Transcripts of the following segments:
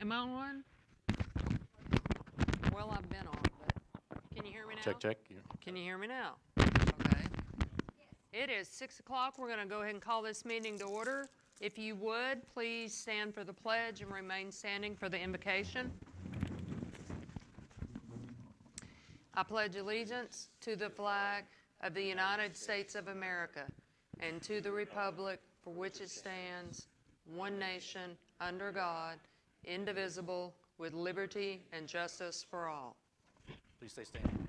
Am I on one? Well, I've been on, but can you hear me now? Check, check. Can you hear me now? Okay. It is 6 o'clock. We're going to go ahead and call this meeting to order. If you would, please stand for the pledge and remain standing for the invocation. I pledge allegiance to the flag of the United States of America and to the republic for which it stands, one nation, under God, indivisible, with liberty and justice for all. Please stay standing.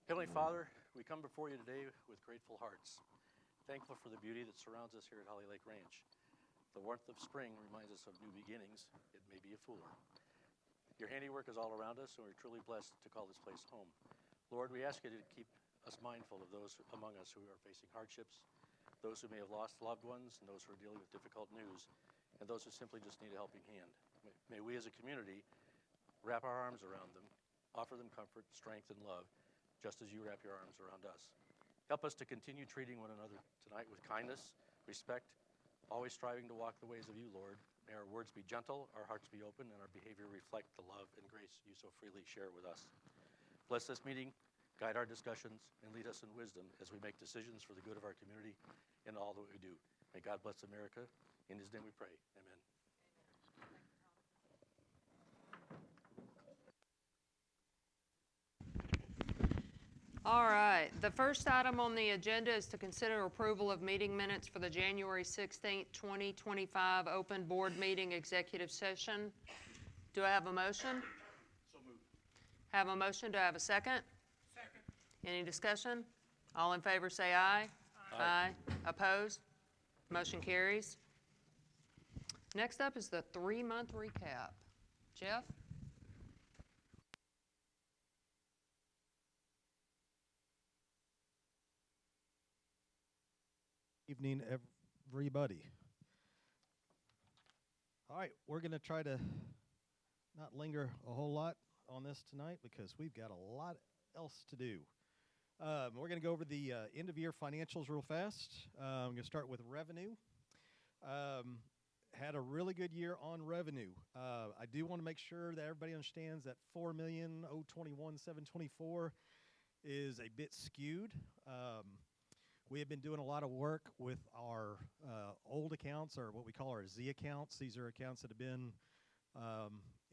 Heavenly Father, we come before you today with grateful hearts, thankful for the beauty that surrounds us here at Holly Lake Ranch. The warmth of spring reminds us of new beginnings. It may be a fuller. Your handiwork is all around us, and we're truly blessed to call this place home. Lord, we ask you to keep us mindful of those among us who are facing hardships, those who may have lost loved ones, and those who are dealing with difficult news, and those who simply just need a helping hand. May we as a community wrap our arms around them, offer them comfort, strength, and love, just as you wrap your arms around us. Help us to continue treating one another tonight with kindness, respect, always striving to walk the ways of you, Lord. May our words be gentle, our hearts be open, and our behavior reflect the love and grace you so freely share with us. Bless this meeting, guide our discussions, and lead us in wisdom as we make decisions for the good of our community in all that we do. May God bless America. In his name we pray. Amen. All right. The first item on the agenda is to consider approval of meeting minutes for the January 16th, 2025 open board meeting executive session. Do I have a motion? So moved. Have a motion. Do I have a second? Second. Any discussion? All in favor say aye. Aye. Opposed? Motion carries. Next up is the 3-month recap. Jeff? Evening, everybody. All right, we're going to try to not linger a whole lot on this tonight because we've got a lot else to do. We're going to go over the end-of-year financials real fast. I'm going to start with revenue. Had a really good year on revenue. I do want to make sure that everybody understands that $4,021,724 is a bit skewed. We have been doing a lot of work with our old accounts, or what we call our Z accounts. These are accounts that have been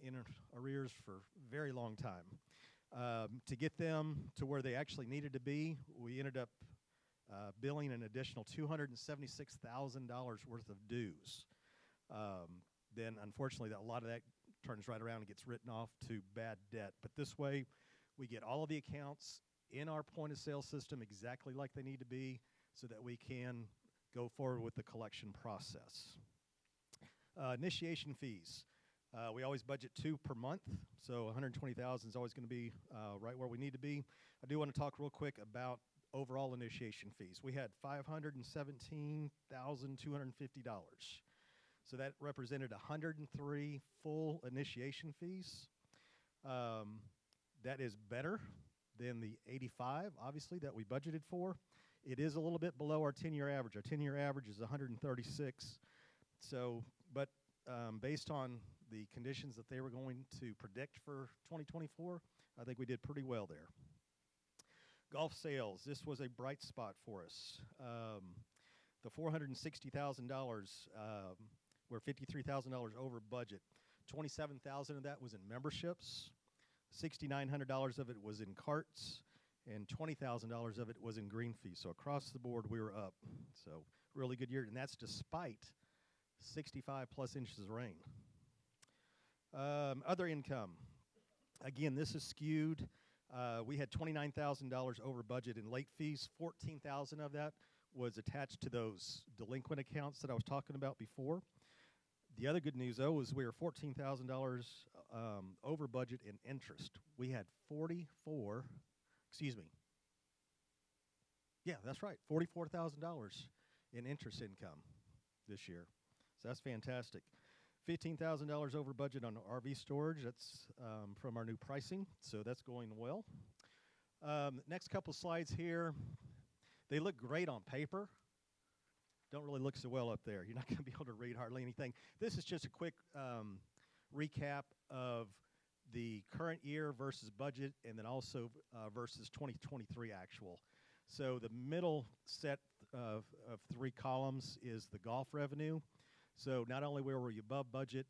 in arrears for a very long time. To get them to where they actually needed to be, we ended up billing an additional $276,000 worth of dues. Then, unfortunately, a lot of that turns right around and gets written off to bad debt. But this way, we get all of the accounts in our point-of-sale system exactly like they need to be so that we can go forward with the collection process. Initiation fees. We always budget 2 per month, so $120,000 is always going to be right where we need to be. I do want to talk real quick about overall initiation fees. We had $517,250. So that represented 103 full initiation fees. That is better than the 85, obviously, that we budgeted for. It is a little bit below our 10-year average. Our 10-year average is 136. So, but based on the conditions that they were going to predict for 2024, I think we did pretty well there. Golf sales, this was a bright spot for us. The $460,000 were $53,000 over budget. $27,000 of that was in memberships. $6,900 of it was in carts, and $20,000 of it was in green fees. So across the board, we were up. So really good year, and that's despite 65-plus inches of rain. Other income. Again, this is skewed. We had $29,000 over budget in late fees. $14,000 of that was attached to those delinquent accounts that I was talking about before. The other good news, though, is we were $14,000 over budget in interest. We had $44,000 in interest income this year. So that's fantastic. $15,000 over budget on RV storage. That's from our new pricing, so that's going well. Next couple slides here, they look great on paper. don't really look so well up there. You're not going to be able to read hardly anything. This is just a quick recap of the current year versus budget, and then also versus 2023 actual. So the middle set of three columns is the golf revenue. So not only were we above budget,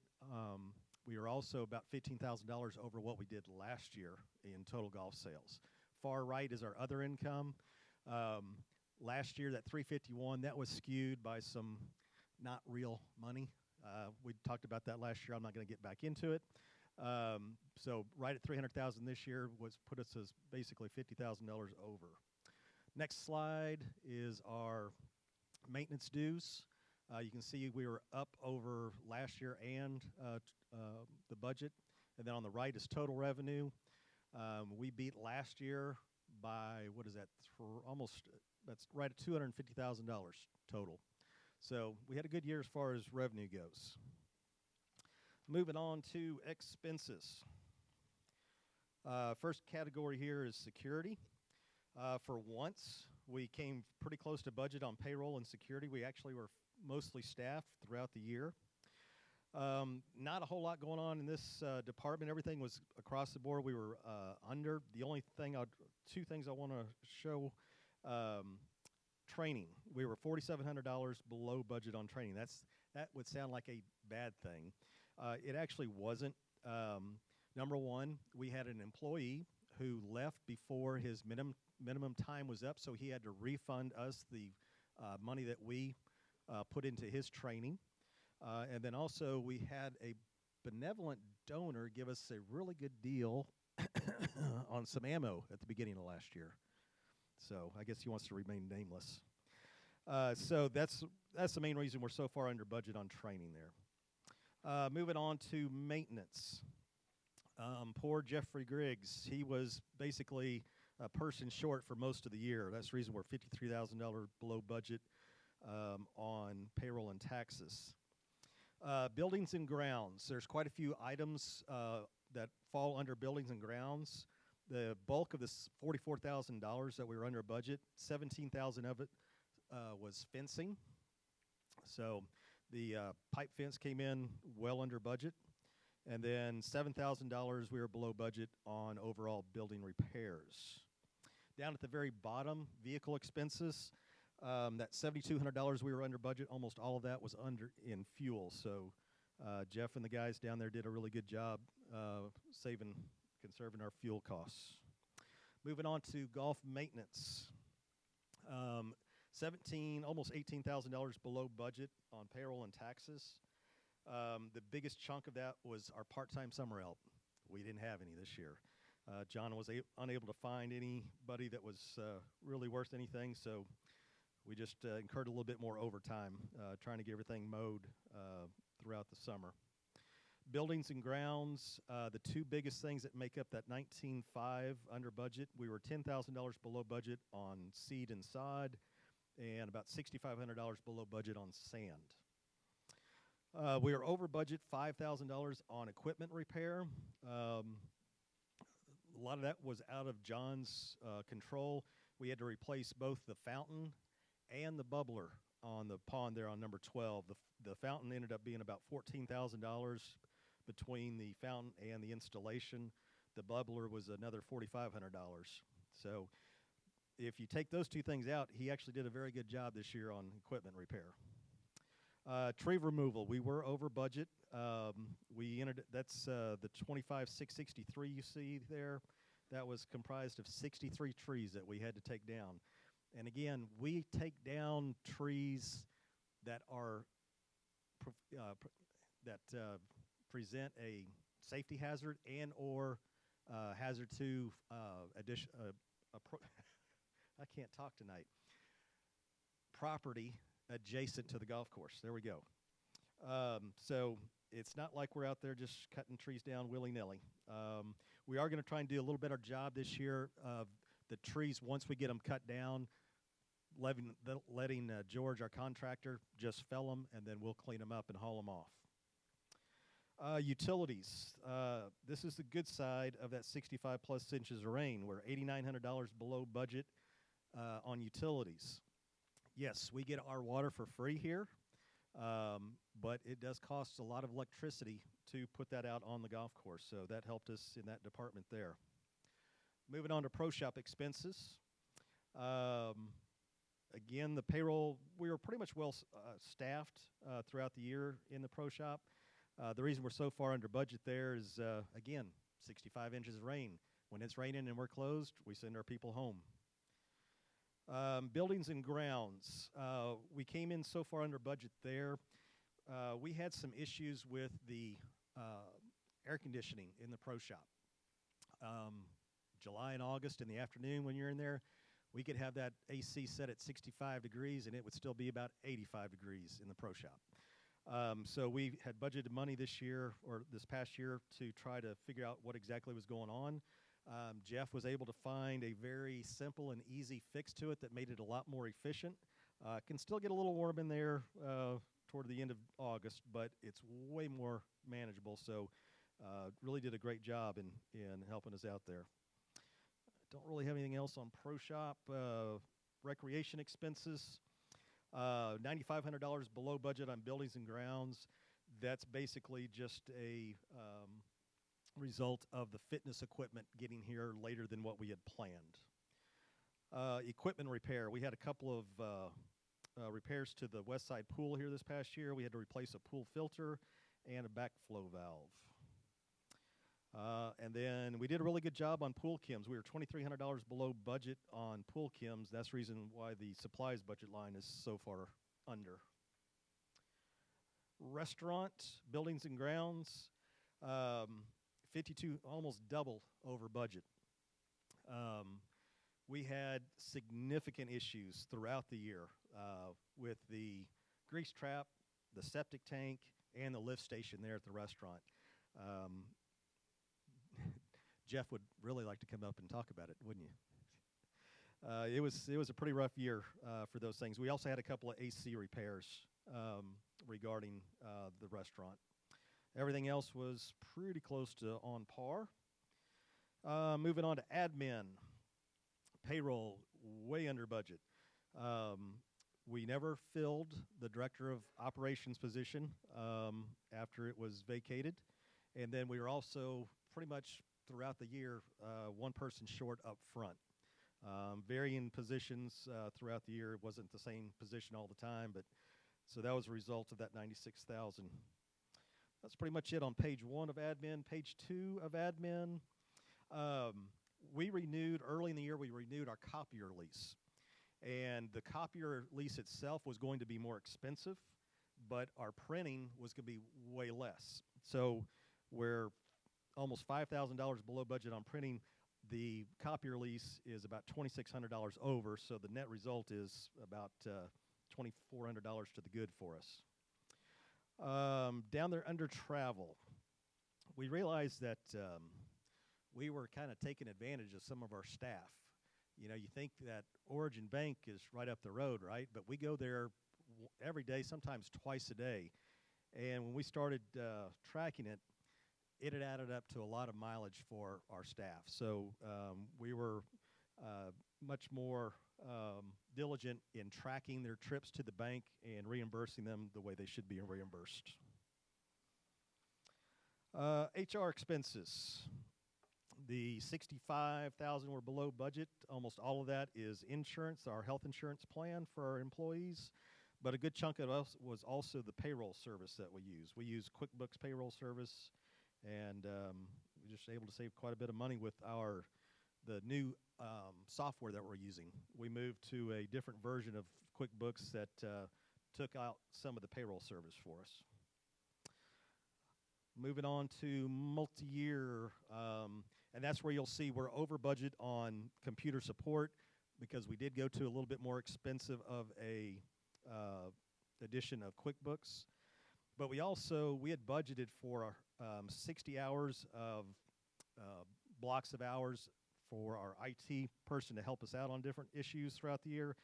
we were also about $15,000 over what we did last year in total golf sales. Far right is our other income. Last year, that 351, that was skewed by some not real money. We talked about that last year. I'm not going to get back into it. So right at 300,000 this year put us as basically $50,000 over. Next slide is our maintenance dues. You can see we were up over last year and the budget. And then on the right is total revenue. We beat last year by, what is that, that's right at $250,000 total. So we had a good year as far as revenue goes. Moving on to expenses. First category here is security. For once, we came pretty close to budget on payroll and security. We actually were mostly staffed throughout the year. Not a whole lot going on in this department. Everything was across the board. We were under. The only thing, two things I want to show, training. We were $4,700 below budget on training. That would sound like a bad thing. It actually wasn't. Number one, we had an employee who left before his minimum time was up, so he had to refund us the money that we put into his training. And then also we had a benevolent donor give us a really good deal on some ammo at the beginning of last year. So I guess he wants to remain nameless. So that's the main reason we're so far under budget on training there. Moving on to maintenance. Poor Jeffrey Griggs. He was basically a person short for most of the year. That's the reason we're $53,000 below budget on payroll and taxes. Buildings and grounds. There's quite a few items that fall under buildings and grounds. The bulk of this $44,000 that we were under budget, $17,000 of it was fencing. So the pipe fence came in well under budget. And then $7,000 we were below budget on overall building repairs. Down at the very bottom, vehicle expenses. That $7,200 we were under budget, almost all of that was under in fuel. So Jeff and the guys down there did a really good job conserving our fuel costs. Moving on to golf maintenance. Almost $18,000 below budget on payroll and taxes. The biggest chunk of that was our part-time summer help. We didn't have any this year. John was unable to find anybody that was really worth anything, so we just incurred a little bit more overtime trying to get everything mowed throughout the summer. Buildings and grounds, the two biggest things that make up that $19,500 under budget, we were $10,000 below budget on seed and sod and about $6,500 below budget on sand. We were over budget $5,000 on equipment repair. A lot of that was out of John's control. We had to replace both the fountain and the bubbler on the pond there on number 12. The fountain ended up being about $14,000 between the fountain and the installation. The bubbler was another $4,500. So if you take those two things out, he actually did a very good job this year on equipment repair. Tree removal, we were over budget. That's the 25,663 you see there. That was comprised of 63 trees that we had to take down. And again, we take down trees that are present a safety hazard and or hazard to I can't talk tonight. Property adjacent to the golf course. There we go. So it's not like we're out there just cutting trees down willy-nilly. We are going to try and do a little better job this year of the trees once we get them cut down, letting George, our contractor, just fell them, and then we'll clean them up and haul them off. Utilities. This is the good side of that 65-plus inches of rain. We're $8,900 below budget on utilities. Yes, we get our water for free here, but it does cost a lot of electricity to put that out on the golf course, so that helped us in that department there. Moving on to pro shop expenses. Um, Again, the payroll, we were pretty much well staffed throughout the year in the pro shop. The reason we're so far under budget there is, again, 65 inches of rain. When it's raining and we're closed, we send our people home. Buildings and grounds. We came in so far under budget there. We had some issues with the air conditioning in the pro shop. July and August in the afternoon when you're in there, we could have that AC set at 65 degrees and it would still be about 85 degrees in the pro shop. So we had budgeted money this year or this past year to try to figure out what exactly was going on. Jeff was able to find a very simple and easy fix to it that made it a lot more efficient. Can still get a little warm in there toward the end of August, but it's way more manageable. So really did a great job in helping us out there. Don't really have anything else on pro shop. Recreation expenses, $9,500 below budget on buildings and grounds. That's basically just a result of the fitness equipment getting here later than what we had planned. Equipment repair. We had a couple of repairs to the west side pool here this past year. We had to replace a pool filter and a backflow valve. And then we did a really good job on pool chems. We were $2,300 below budget on pool chems. That's the reason why the supplies budget line is so far under. Restaurant, buildings and grounds, 52, almost double over budget. We had significant issues throughout the year with the grease trap, the septic tank, and the lift station there at the restaurant. Jeff would really like to come up and talk about it, wouldn't you? It was a pretty rough year for those things. We also had a couple of AC repairs regarding the restaurant. Everything else was pretty close to on par. Moving on to admin, payroll, way under budget. We never filled the director of operations position after it was vacated, and then we were also pretty much throughout the year, one person short up front. Varying positions throughout the year. It wasn't the same position all the time, but so that was a result of that 96,000. That's pretty much it on page 1 of admin. Page 2 of admin, we renewed, early in the year, we renewed our copier lease. And the copier lease itself was going to be more expensive, but our printing was going to be way less. So we're almost $5,000 below budget on printing. The copier lease is about $2,600 over, so the net result is about $2,400 to the good for us. Down there under travel, we realized that we were kind of taking advantage of some of our staff. You know, you think that Origin Bank is right up the road, right? But we go there every day, sometimes twice a day. And when we started tracking it, it had added up to a lot of mileage for our staff. So we were much more diligent in tracking their trips to the bank and reimbursing them the way they should be reimbursed. HR expenses. The $65,000 were below budget. Almost all of that is insurance, our health insurance plan for our employees. But a good chunk of us was also the payroll service that we use. We use QuickBooks payroll service, and we're just able to save quite a bit of money with the new software that we're using. We moved to a different version of QuickBooks that took out some of the payroll service for us. Moving on to multi-year, and that's where you'll see we're over budget on computer support because we did go to a little bit more expensive of a edition of QuickBooks. But we had budgeted for 60 hours of blocks of hours for our IT person to help us out on different issues throughout the year.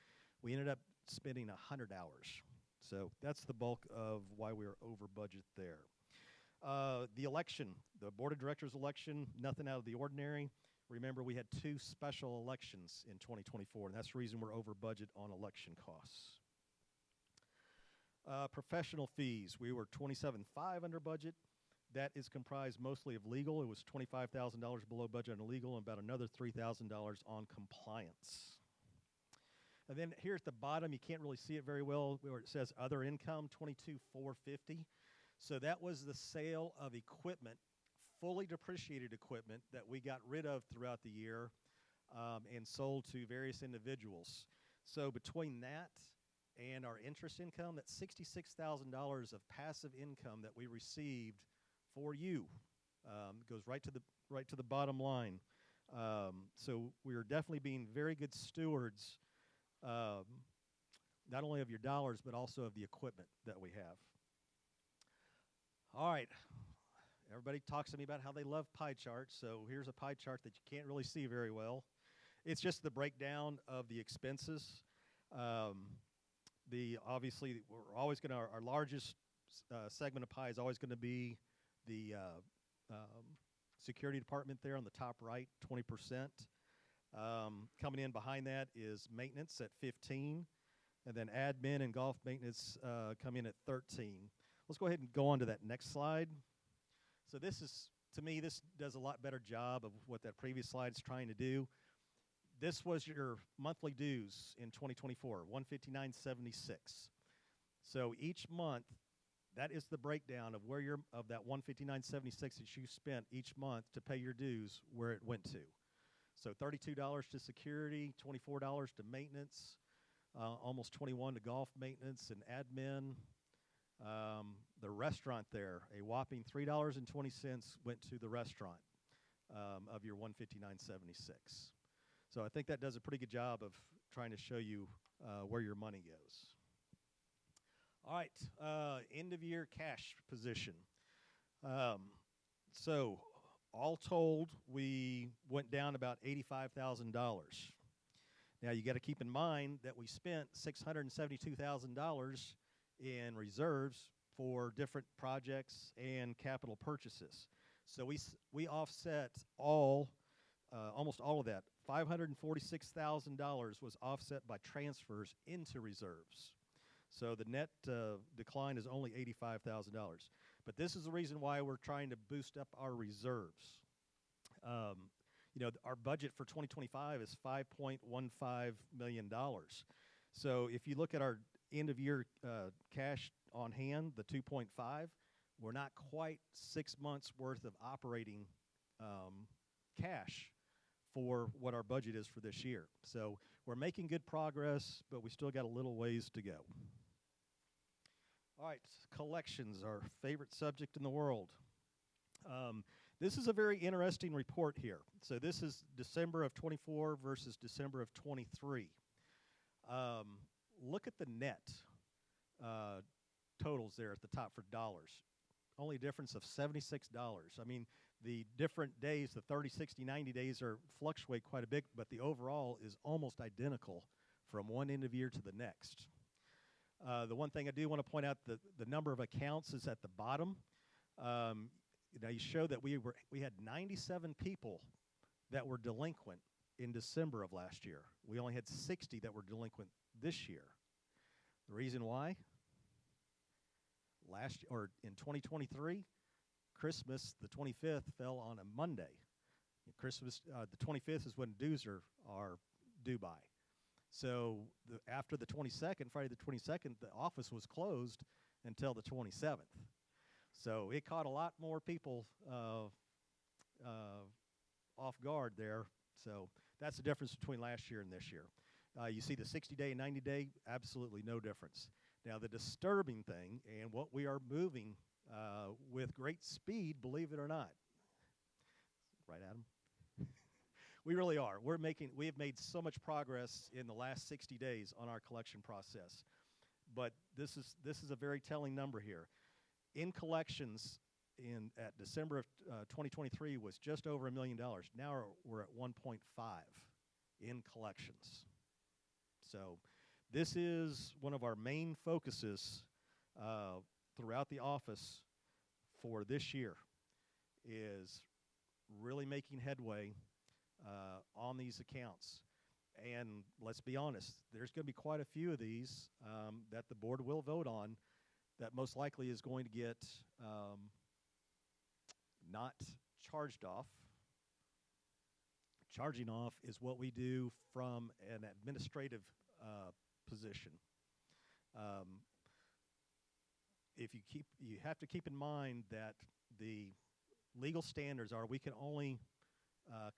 We ended up spending 100 hours. So that's the bulk of why we were over budget there. The election, the board of directors election, nothing out of the ordinary. Remember, we had 2 special elections in 2024, and that's the reason we're over budget on election costs. Professional fees, we were 27.5 under budget. That is comprised mostly of legal. It was $25,000 below budget on legal and about another $3,000 on compliance. And then here at the bottom, you can't really see it very well, where it says other income, $22,450. So that was the sale of equipment, fully depreciated equipment that we got rid of throughout the year and sold to various individuals. So between that and our interest income, that's $66,000 of passive income that we received for you. Goes right to the bottom line. So we are definitely being very good stewards, not only of your dollars, but also of the equipment that we have. All right. Everybody talks to me about how they love pie charts, so here's a pie chart that you can't really see very well. It's just the breakdown of the expenses. Obviously, we're always going to, our largest segment of pie is always going to be the security department there on the top right, 20%. Coming in behind that is maintenance at 15, and then admin and golf maintenance come in at 13. Let's go ahead and go on to that next slide. So this is, to me, this does a lot better job of what that previous slide is trying to do. This was your monthly dues in 2024, $159.76. So each month, that is the breakdown of where of that $159.76 that you spent each month to pay your dues, where it went to. So $32 to security, $24 to maintenance, almost $21 to golf maintenance and admin. The restaurant there, a whopping $3.20 went to the restaurant of your $159.76. So I think that does a pretty good job of trying to show you where your money goes. All right, end of year cash position. So all told, we went down about $85,000. Now you got to keep in mind that we spent $672,000 in reserves for different projects and capital purchases. So we offset almost all of that. $546,000 was offset by transfers into reserves. So the net decline is only $85,000. But this is the reason why we're trying to boost up our reserves. Our budget for 2025 is $5.15 million. So if you look at our end of year cash on hand, the 2.5, we're not quite 6 months worth of operating cash for what our budget is for this year. So we're making good progress, but we still got a little ways to go. All right, collections, our favorite subject in the world. This is a very interesting report here. So this is December of 24 versus December of 23. Look at the net totals there at the top for dollars. Only a difference of $76. I mean, the different days, the 30, 60, 90 days fluctuate quite a bit, but the overall is almost identical from one end of year to the next. The one thing I do want to point out, the number of accounts is at the bottom. Now you show that we had 97 people that were delinquent in December of last year. We only had 60 that were delinquent this year. The reason why? In 2023, Christmas, the 25th, fell on a Monday. Christmas, the 25th is when dues are due by. So after the 22nd, Friday the 22nd, the office was closed until the 27th. So it caught a lot more people off guard there. So that's the difference between last year and this year. You see the 60-day and 90-day, absolutely no difference. Now the disturbing thing, and what we are moving with great speed, believe it or not. Right, Adam? We really are. We have made so much progress in the last 60 days on our collection process. But this is a very telling number here. In collections at December of 2023 was just over $1 million. Now we're at 1.5 in collections. So this is one of our main focuses throughout the office for this year, is really making headway on these accounts. And let's be honest, there's going to be quite a few of these that the board will vote on that most likely is going to get not charged off. Charging off is what we do from an administrative position. You have to keep in mind that the legal standards are we can only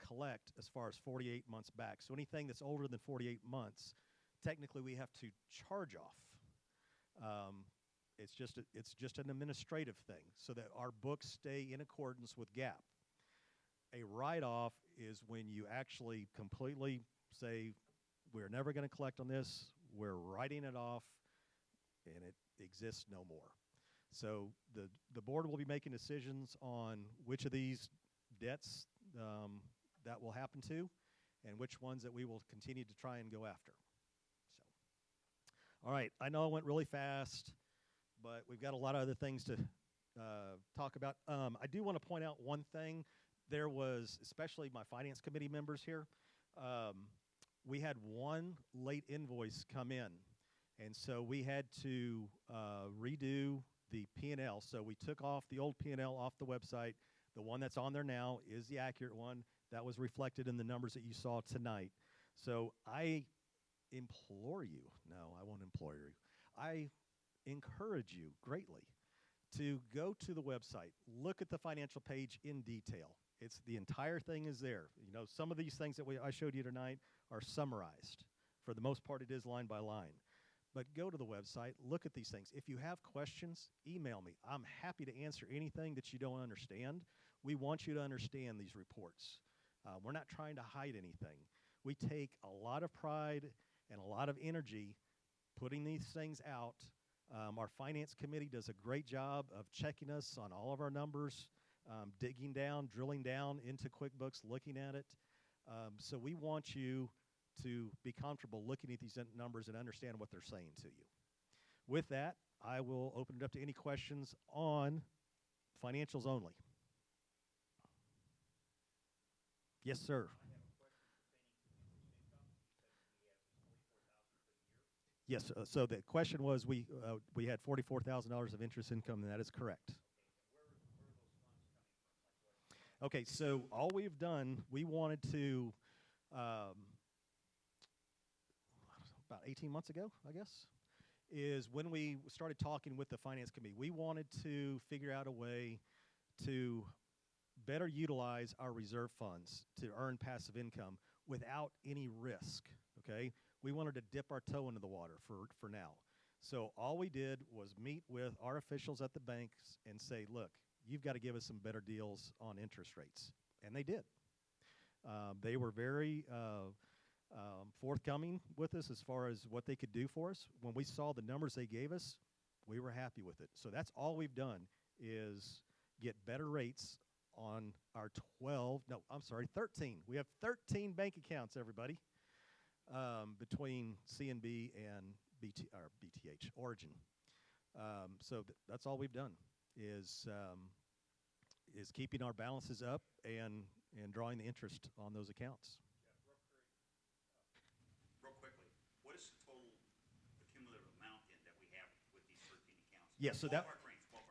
collect as far as 48 months back. So anything that's older than 48 months, technically we have to charge off. It's just an administrative thing so that our books stay in accordance with GAAP. A write-off is when you actually completely say, we're never going to collect on this, we're writing it off, and it exists no more. So the board will be making decisions on which of these debts that will happen to and which ones that we will continue to try and go after. So, all right, I know I went really fast, but we've got a lot of other things to talk about. I do want to point out one thing. There was, especially my finance committee members here, we had one late invoice come in, and so we had to redo the P&L. So we took off the old P&L off the website. The one that's on there now is the accurate one. That was reflected in the numbers that you saw tonight. So I implore you, no, I won't implore you. I encourage you greatly to go to the website, look at the financial page in detail. It's the entire thing is there. You know, some of these things that I showed you tonight are summarized. For the most part, it is line by line. But go to the website, look at these things. If you have questions, email me. I'm happy to answer anything that you don't understand. We want you to understand these reports. We're not trying to hide anything. We take a lot of pride and a lot of energy putting these things out. Our finance committee does a great job of checking us on all of our numbers, digging down, drilling down into QuickBooks, looking at it. So we want you to be comfortable looking at these numbers and understand what they're saying to you. With that, I will open it up to any questions on financials only. Yes, sir. Yes, so the question was we had $44,000 of interest income, and that is correct. Okay, so all we've done, we wanted to, about 18 months ago, I guess, is when we started talking with the finance committee. We wanted to figure out a way to better utilize our reserve funds to earn passive income without any risk, okay? We wanted to dip our toe into the water for now. So all we did was meet with our officials at the banks and say, look, you've got to give us some better deals on interest rates. And they did. They were very forthcoming with us as far as what they could do for us. When we saw the numbers they gave us, we were happy with it. So that's all we've done is get better rates on our 13. We have 13 bank accounts, everybody, between CNB and BTH, Origin. So that's all we've done is keeping our balances up and drawing the interest on those accounts. Real quickly, what is the total accumulative amount that we have with these 13 accounts? Yes, so that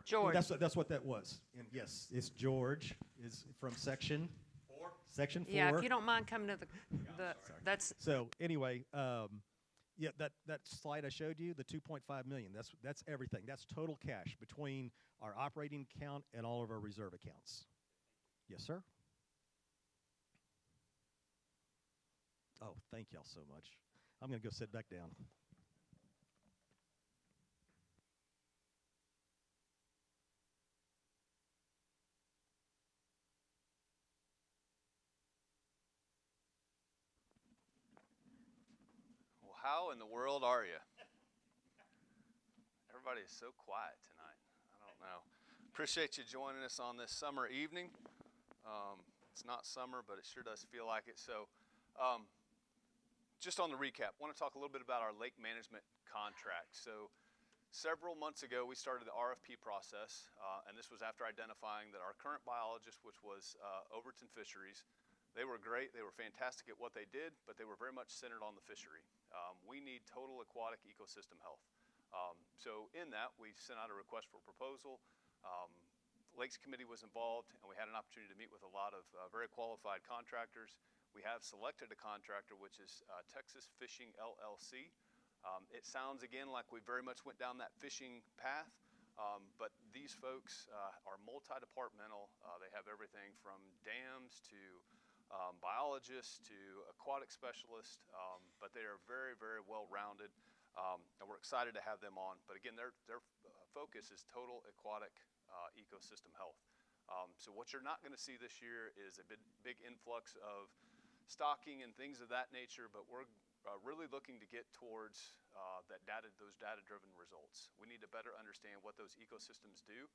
George. that's what that was. And yes, it's George is from section 4. Section 4. Yeah, if you don't mind coming to the that's So anyway, yeah, that slide I showed you, the 2.5 million. That's everything. That's total cash between our operating account and all of our reserve accounts. Yes, sir. Oh, thank y'all so much. I'm going to go sit back down. Well, how in the world are you? Everybody is so quiet tonight. I don't know. Appreciate you joining us on this summer evening. It's not summer, but it sure does feel like it. So just on the recap, I want to talk a little bit about our lake management contract. So several months ago, we started the RFP process, and this was after identifying that our current biologist, which was Overton Fisheries, they were great. They were fantastic at what they did, but they were very much centered on the fishery. We need total aquatic ecosystem health. So in that, we sent out a request for proposal. Lakes Committee was involved, and we had an opportunity to meet with a lot of very qualified contractors. We have selected a contractor, which is Texas Fishing LLC. It sounds, again, like we very much went down that fishing path, but these folks are multi-departmental. They have everything from dams to biologists to aquatic specialists, but they are very, very well-rounded, and we're excited to have them on. But again, their focus is total aquatic ecosystem health. So what you're not going to see this year is a big influx of stocking and things of that nature, but we're really looking to get towards those data-driven results. We need to better understand what those ecosystems do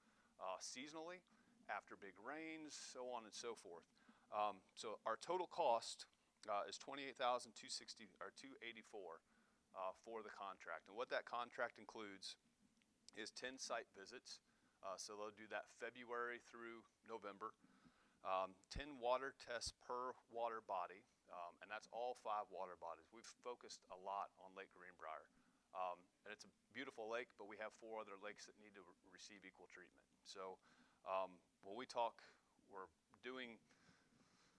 seasonally, after big rains, so on and so forth. So our total cost is $28,284 for the contract, and what that contract includes is 10 site visits. So they'll do that February through November. 10 water tests per water body, and that's all 5 water bodies. We've focused a lot on Lake Greenbrier, and it's a beautiful lake, but we have 4 other lakes that need to receive equal treatment. So when we talk, we're doing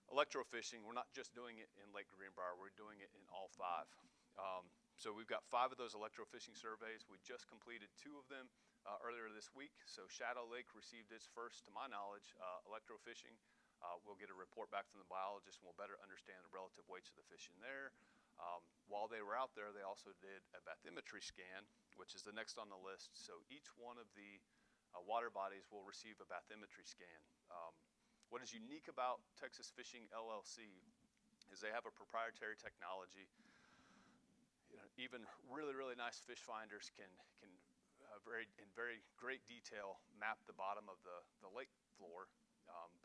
electrofishing, we're not just doing it in Lake Greenbrier, we're doing it in all 5. So we've got 5 of those electrofishing surveys. We just completed 2 of them earlier this week. So Shadow Lake received its first, to my knowledge, electrofishing. We'll get a report back from the biologist, and we'll better understand the relative weights of the fish in there. While they were out there, they also did a bathymetry scan, which is the next on the list. So each one of the water bodies will receive a bathymetry scan. What is unique about Texas Fishing LLC is they have a proprietary technology. Even really, really nice fish finders can in very great detail map the bottom of the lake floor.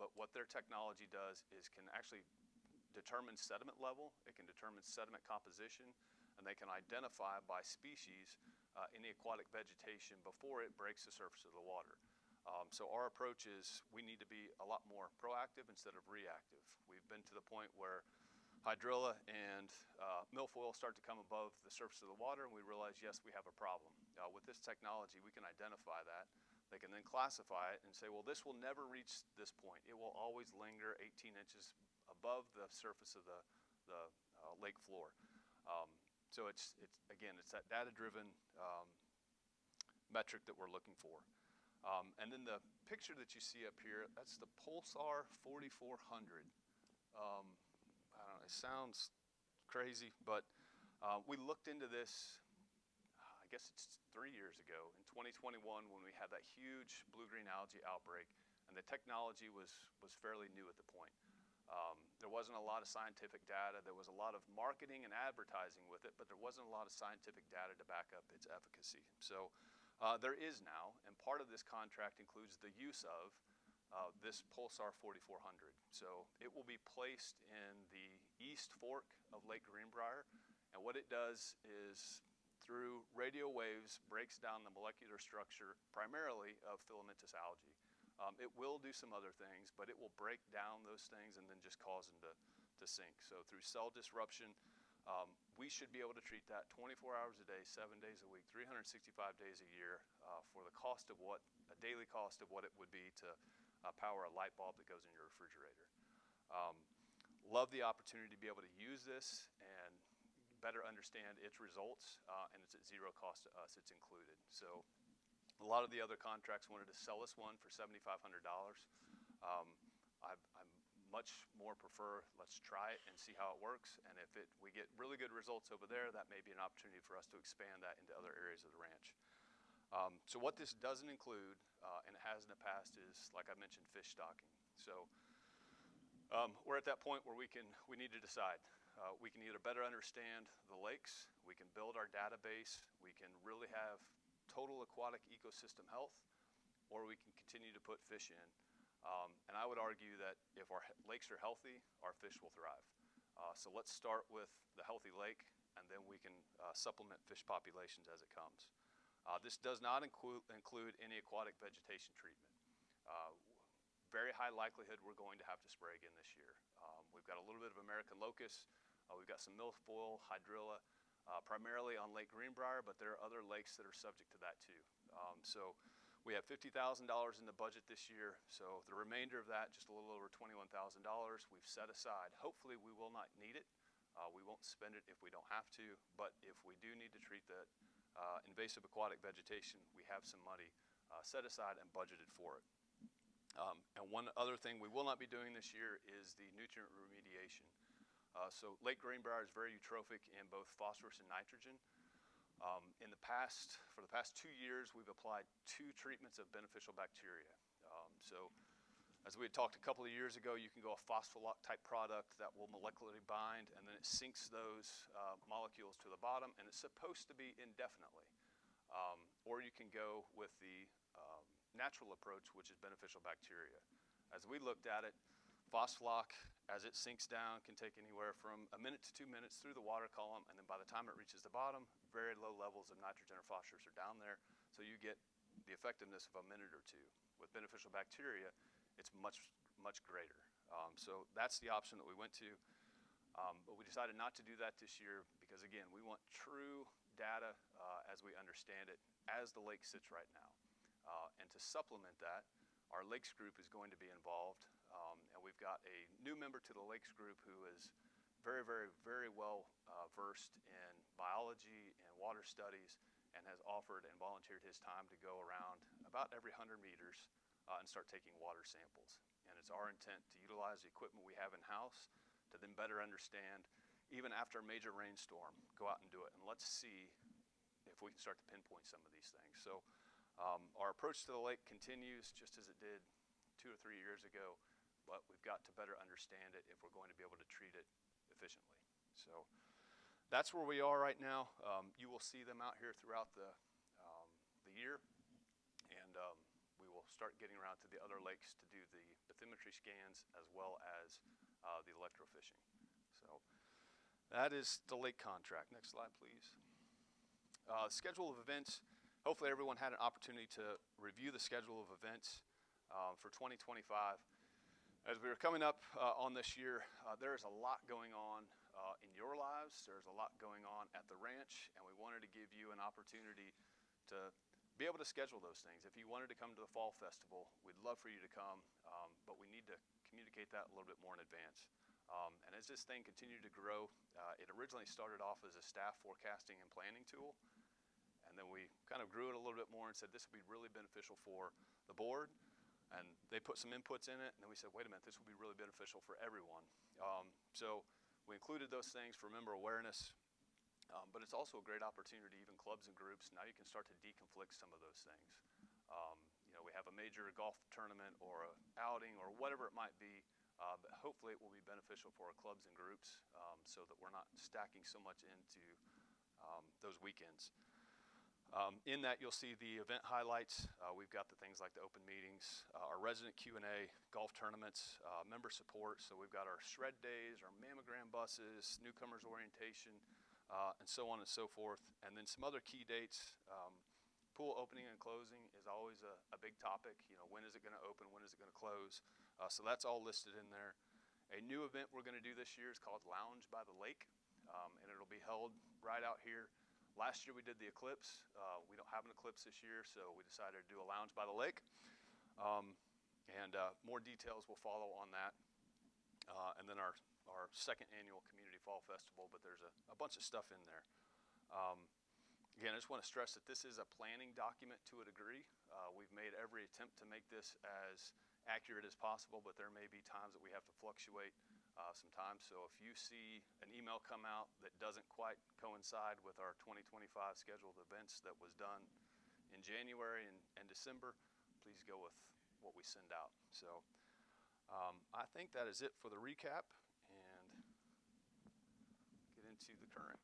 But what their technology does is can actually determine sediment level, it can determine sediment composition, and they can identify by species any aquatic vegetation before it breaks the surface of the water. So our approach is we need to be a lot more proactive instead of reactive. We've been to the point where hydrilla and milfoil start to come above the surface of the water, and we realize, yes, we have a problem. With this technology, we can identify that. They can then classify it and say, well, this will never reach this point. It will always linger 18 inches above the surface of the lake floor. So it's that data-driven metric that we're looking for. And then the picture that you see up here, that's the Pulsar 4400. I don't know, it sounds crazy, but we looked into this, I guess it's 3 years ago, in 2021, when we had that huge blue-green algae outbreak, and the technology was fairly new at the point. There wasn't a lot of scientific data. There was a lot of marketing and advertising with it, but there wasn't a lot of scientific data to back up its efficacy. So there is now, and part of this contract includes the use of this Pulsar 4400. So it will be placed in the east fork of Lake Greenbrier, and what it does is through radio waves breaks down the molecular structure primarily of filamentous algae. It will do some other things, but it will break down those things and then just cause them to sink. So through cell disruption, we should be able to treat that 24 hours a day, 7 days a week, 365 days a year for the cost of a daily cost of what it would be to power a light bulb that goes in your refrigerator. Love the opportunity to be able to use this and better understand its results, and it's at zero cost to us. It's included. So a lot of the other contracts wanted to sell us one for $7,500. I much more prefer let's try it and see how it works, and if we get really good results over there, that may be an opportunity for us to expand that into other areas of the ranch. So what this doesn't include, and it has in the past, is, like I mentioned, fish stocking. So we're at that point where we need to decide. We can either better understand the lakes, we can build our database, we can really have total aquatic ecosystem health, or we can continue to put fish in. And I would argue that if our lakes are healthy, our fish will thrive. So let's start with the healthy lake, and then we can supplement fish populations as it comes. This does not include any aquatic vegetation treatment. Very high likelihood we're going to have to spray again this year. We've got a little bit of American locust, we've got some milfoil, hydrilla, primarily on Lake Greenbrier, but there are other lakes that are subject to that too. So we have $50,000 in the budget this year, so the remainder of that, just a little over $21,000, we've set aside. Hopefully we will not need it. We won't spend it if we don't have to, but if we do need to treat that invasive aquatic vegetation, we have some money set aside and budgeted for it. And one other thing we will not be doing this year is the nutrient remediation. So Lake Greenbrier is very eutrophic in both phosphorus and nitrogen. For the past 2 years, we've applied 2 treatments of beneficial bacteria. So as we had talked a couple of years ago, you can go a phospholock type product that will molecularly bind, and then it sinks those molecules to the bottom, and it's supposed to be indefinitely. Or you can go with the natural approach, which is beneficial bacteria. As we looked at it, phospholock, as it sinks down, can take anywhere from a minute to 2 minutes through the water column, and then by the time it reaches the bottom, very low levels of nitrogen or phosphorus are down there, so you get the effectiveness of a minute or 2. With beneficial bacteria, it's much, much greater. So that's the option that we went to, but we decided not to do that this year because, again, we want true data as we understand it, as the lake sits right now. And to supplement that, our Lakes group is going to be involved, and we've got a new member to the Lakes group who is very, very, very well versed in biology and water studies, and has offered and volunteered his time to go around about every 100 meters and start taking water samples. And it's our intent to utilize the equipment we have in-house to then better understand, even after a major rainstorm, go out and do it, and let's see if we can start to pinpoint some of these things. So our approach to the lake continues just as it did 2 or 3 years ago, but we've got to better understand it if we're going to be able to treat it efficiently. So that's where we are right now. You will see them out here throughout the year, and we will start getting around to the other lakes to do the bathymetry scans as well as the electrofishing. So that is the lake contract. Next slide, please. Schedule of events. Hopefully everyone had an opportunity to review the schedule of events for 2025. As we were coming up on this year, there is a lot going on in your lives. There's a lot going on at the ranch, and we wanted to give you an opportunity to be able to schedule those things. If you wanted to come to the Fall Festival, we'd love for you to come, but we need to communicate that a little bit more in advance. And as this thing continued to grow, it originally started off as a staff forecasting and planning tool, and then we kind of grew it a little bit more and said this would be really beneficial for the board, and they put some inputs in it, and then we said, wait a minute, this would be really beneficial for everyone. So we included those things for member awareness, but it's also a great opportunity, even clubs and groups. Now you can start to deconflict some of those things. You know, we have a major golf tournament or an outing or whatever it might be, but hopefully it will be beneficial for our clubs and groups so that we're not stacking so much into those weekends. In that, you'll see the event highlights. We've got the things like the open meetings, our resident Q&A, golf tournaments, member support. So we've got our shred days, our mammogram buses, newcomers orientation, and so on and so forth. And then some other key dates. Pool opening and closing is always a big topic. You know, when is it going to open? When is it going to close? So that's all listed in there. A new event we're going to do this year is called Lounge by the Lake, and it'll be held right out here. Last year we did the eclipse. We don't have an eclipse this year, so we decided to do a lounge by the lake. And more details will follow on that. And then our second annual Community Fall Festival, but there's a bunch of stuff in there. Again, I just want to stress that this is a planning document to a degree. We've made every attempt to make this as accurate as possible, but there may be times that we have to fluctuate sometimes. So if you see an email come out that doesn't quite coincide with our 2025 scheduled events that was done in January and December, please go with what we send out. So I think that is it for the recap, and get into the current.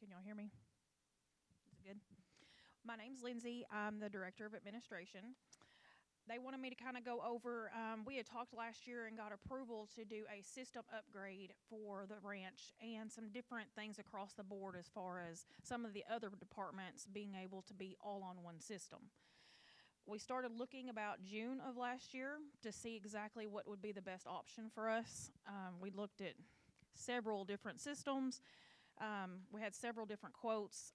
Can y'all hear me? Is it good? My name's Lindsay. I'm the Director of Administration. they wanted me to kind of go over, we had talked last year and got approval to do a system upgrade for the ranch and some different things across the board as far as some of the other departments being able to be all on one system. We started looking about June of last year to see exactly what would be the best option for us. We looked at several different systems. We had several different quotes,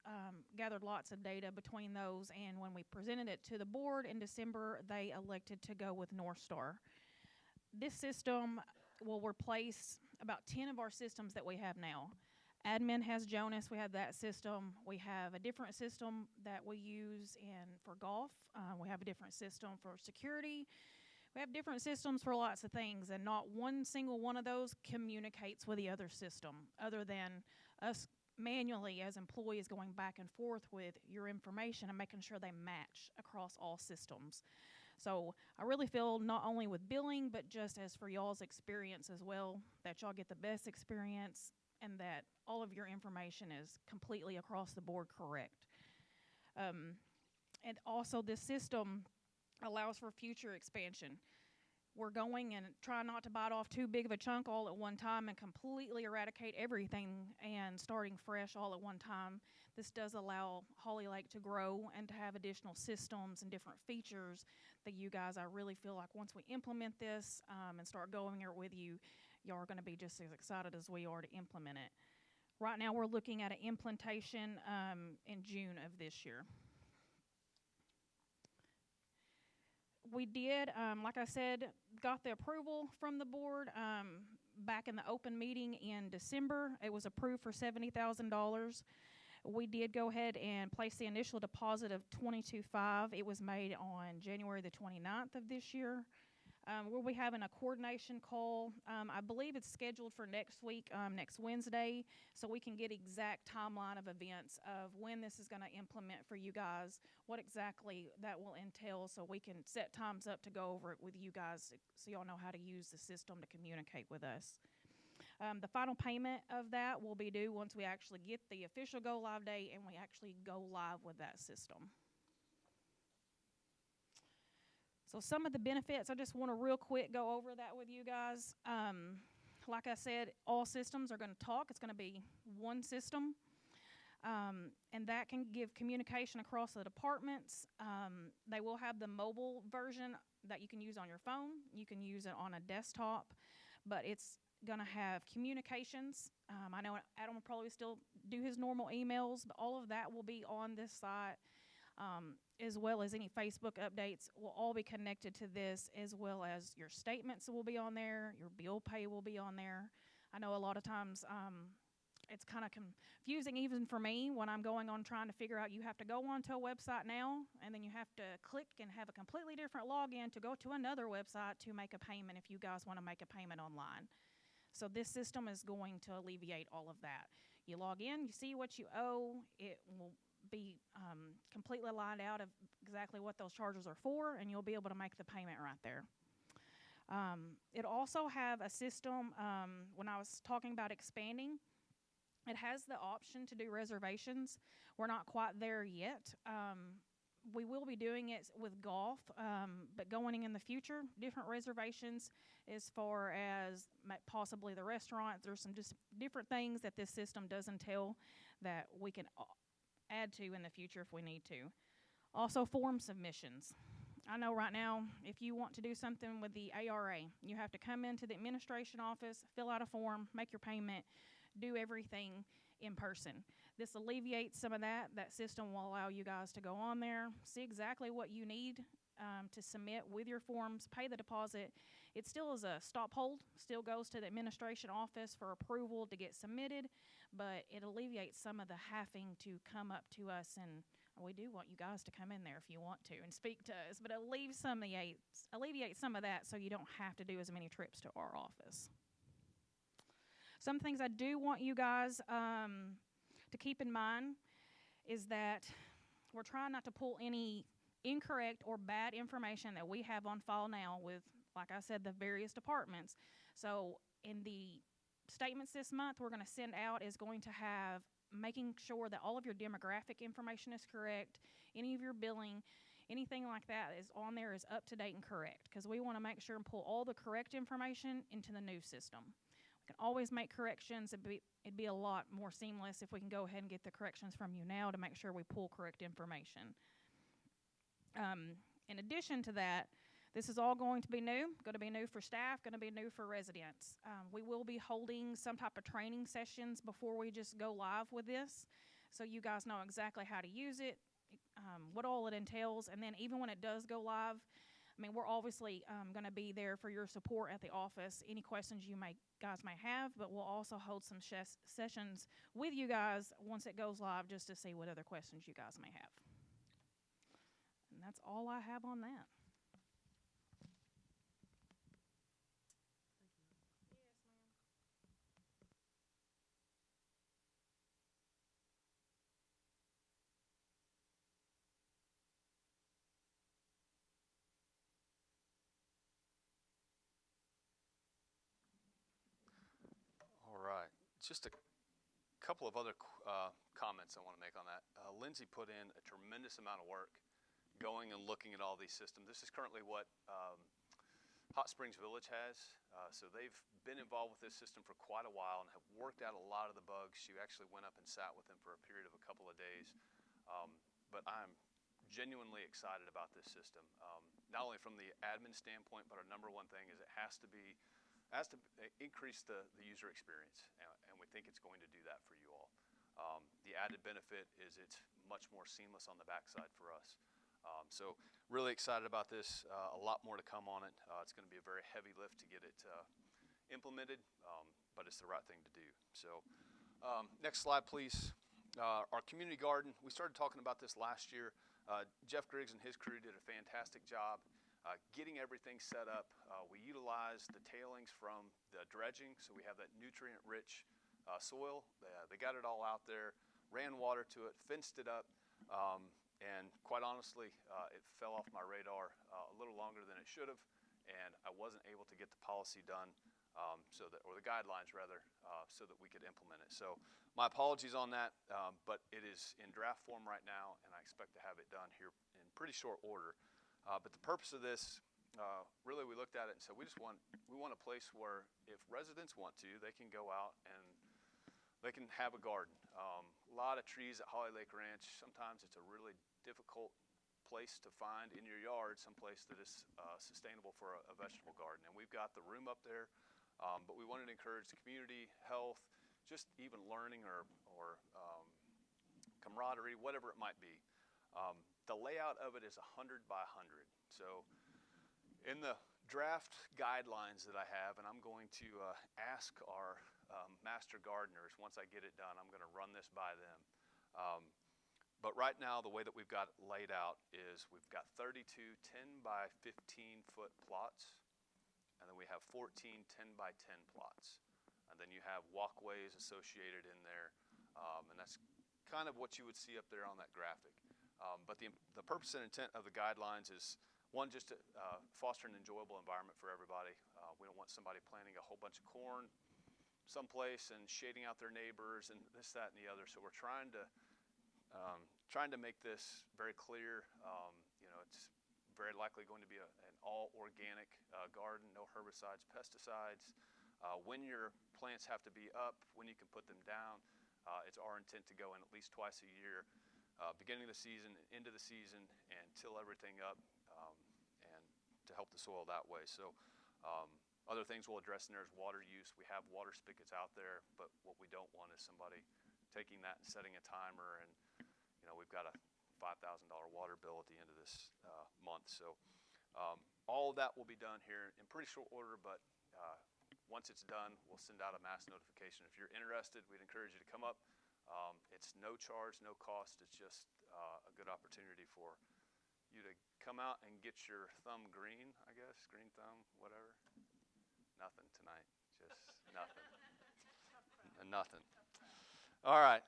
gathered lots of data between those, and when we presented it to the board in December, they elected to go with North Star. This system will replace about 10 of our systems that we have now. Admin has Jonas, we have that system. We have a different system that we use for golf. We have a different system for security. We have different systems for lots of things, and not one single one of those communicates with the other system, other than us manually as employees going back and forth with your information and making sure they match across all systems. So I really feel not only with billing, but just as for y'all's experience as well, that y'all get the best experience and that all of your information is completely across the board correct. And also this system allows for future expansion. We're going and trying not to bite off too big of a chunk all at one time and completely eradicate everything and starting fresh all at one time. This does allow Holly Lake to grow and to have additional systems and different features that you guys, I really feel like once we implement this and start going here with you, y'all are going to be just as excited as we are to implement it. Right now we're looking at an implementation in June of this year. We did, like I said, got the approval from the board back in the open meeting in December. It was approved for $70,000. We did go ahead and place the initial deposit of $22,500. It was made on January the 29th of this year. We'll be having a coordination call. I believe it's scheduled for next week, next Wednesday, so we can get exact timeline of events of when this is going to implement for you guys, what exactly that will entail, so we can set times up to go over it with you guys so y'all know how to use the system to communicate with us. The final payment of that will be due once we actually get the official go live date and we actually go live with that system. So some of the benefits, I just want to real quick go over that with you guys. Like I said, all systems are going to talk. It's going to be one system. And that can give communication across the departments. They will have the mobile version that you can use on your phone. You can use it on a desktop, but it's going to have communications. I know Adam will probably still do his normal emails, but all of that will be on this site. As well as any Facebook updates will all be connected to this, as well as your statements will be on there, your bill pay will be on there. I know a lot of times it's kind of confusing even for me when I'm going on trying to figure out you have to go onto a website now, and then you have to click and have a completely different login to go to another website to make a payment if you guys want to make a payment online. So this system is going to alleviate all of that. You log in, you see what you owe, it will be completely lined out of exactly what those charges are for, and you'll be able to make the payment right there. It'll also have a system, when I was talking about expanding, it has the option to do reservations. We're not quite there yet. We will be doing it with golf, but going in the future, different reservations as far as possibly the restaurant. There's some just different things that this system does entail that we can add to in the future if we need to. Also, form submissions. I know right now, if you want to do something with the ARA, you have to come into the administration office, fill out a form, make your payment, do everything in person. This alleviates some of that. That system will allow you guys to go on there, see exactly what you need to submit with your forms, pay the deposit. It still is a stop hold, still goes to the administration office for approval to get submitted, but it alleviates some of the having to come up to us, and we do want you guys to come in there if you want to and speak to us, but it alleviates some of that so you don't have to do as many trips to our office. Some things I do want you guys to keep in mind is that we're trying not to pull any incorrect or bad information that we have on file now with, like I said, the various departments. So in the statements this month we're going to send out is going to have making sure that all of your demographic information is correct, any of your billing. anything like that is on there is up to date and correct, because we want to make sure and pull all the correct information into the new system. We can always make corrections. It'd be a lot more seamless if we can go ahead and get the corrections from you now to make sure we pull correct information. In addition to that, this is all going to be new for staff, going to be new for residents. We will be holding some type of training sessions before we just go live with this, so you guys know exactly how to use it, what all it entails, and then even when it does go live, I mean, we're obviously going to be there for your support at the office, any questions you guys may have, but we'll also hold some sessions with you guys once it goes live just to see what other questions you guys may have. And that's all I have on that. All right, just a couple of other comments I want to make on that. Lindsay put in a tremendous amount of work going and looking at all these systems. This is currently what Hot Springs Village has. So they've been involved with this system for quite a while and have worked out a lot of the bugs. She actually went up and sat with them for a period of a couple of days. But I'm genuinely excited about this system, not only from the admin standpoint, but our number one thing is it has to increase the user experience, and we think it's going to do that for you all. The added benefit is it's much more seamless on the backside for us. So really excited about this. A lot more to come on it. It's going to be a very heavy lift to get it implemented, but it's the right thing to do. So next slide, please. Our community garden, we started talking about this last year. Jeff Griggs and his crew did a fantastic job getting everything set up. We utilized the tailings from the dredging, so we have that nutrient-rich soil. They got it all out there, ran water to it, fenced it up, and quite honestly, it fell off my radar a little longer than it should have, and I wasn't able to get the policy done, or the guidelines rather, so that we could implement it. So my apologies on that, but it is in draft form right now, and I expect to have it done here in pretty short order. But the purpose of this, really, we looked at it and said we want a place where if residents want to, they can go out and they can have a garden. A lot of trees at Holly Lake Ranch. Sometimes it's a really difficult place to find in your yard, someplace that is sustainable for a vegetable garden. And we've got the room up there, but we wanted to encourage the community, health, just even learning or camaraderie, whatever it might be. The layout of it is 100 by 100. So in the draft guidelines that I have, and I'm going to ask our master gardeners, once I get it done, I'm going to run this by them. But right now, the way that we've got it laid out is we've got 32 10 by 15 foot plots, and then we have 14 10 by 10 plots. And then you have walkways associated in there, and that's kind of what you would see up there on that graphic. But the purpose and intent of the guidelines is, one, just to foster an enjoyable environment for everybody. We don't want somebody planting a whole bunch of corn someplace and shading out their neighbors and this, that, and the other. So we're trying to make this very clear. It's very likely going to be an all organic garden, no herbicides, pesticides. When your plants have to be up, when you can put them down, it's our intent to go in at least twice a year. Beginning of the season, into the season, and till everything up, and to help the soil that way. So other things we'll address in there is water use. We have water spigots out there, but what we don't want is somebody taking that and setting a timer, and we've got a $5,000 water bill at the end of this month. So all of that will be done here in pretty short order, but once it's done, we'll send out a mass notification. If you're interested, we'd encourage you to come up. It's no charge, no cost. It's just a good opportunity for you to come out and get your thumb green, I guess, green thumb, whatever. Nothing tonight, just nothing. Nothing. All right.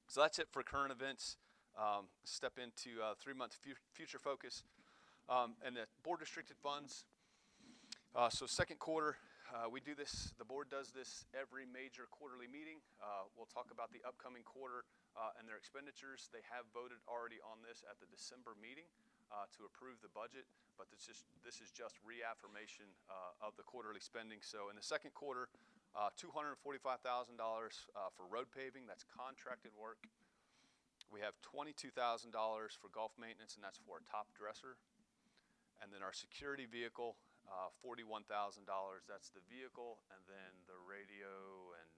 So that's it for current events. Step into 3-month future focus and the board restricted funds. So second quarter, We do this, the board does this every major quarterly meeting. We'll talk about the upcoming quarter and their expenditures. They have voted already on this at the December meeting to approve the budget, but this is just reaffirmation of the quarterly spending. So in the second quarter, $245,000 for road paving, that's contracted work. We have $22,000 for golf maintenance, and that's for a top dresser. And then our security vehicle, $41,000, that's the vehicle, and then the radio and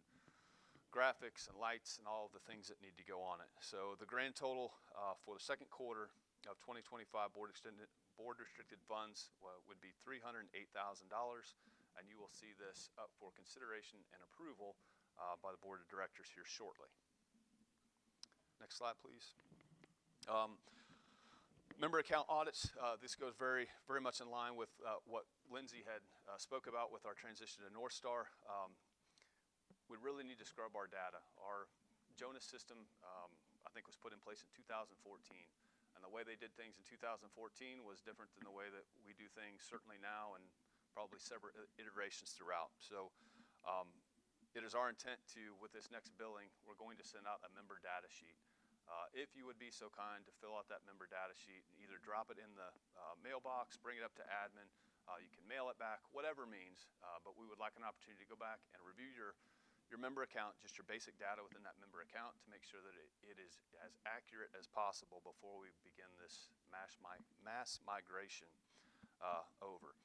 graphics and lights and all of the things that need to go on it. So the grand total for the second quarter of 2025 board restricted funds would be $308,000, and you will see this up for consideration and approval by the board of directors here shortly. Next slide, please. Member account audits, this goes very much in line with what Lindsay had spoke about with our transition to North Star. We really need to scrub our data. Our Jonas system, I think, was put in place in 2014. And the way they did things in 2014 was different than the way that we do things certainly now and probably several iterations throughout. So it is our intent to, with this next billing, we're going to send out a member data sheet. If you would be so kind to fill out that member data sheet and either drop it in the mailbox, bring it up to admin, you can mail it back, whatever means, but we would like an opportunity to go back and review your member account, just your basic data within that member account, to make sure that it is as accurate as possible before we begin this mass migration over.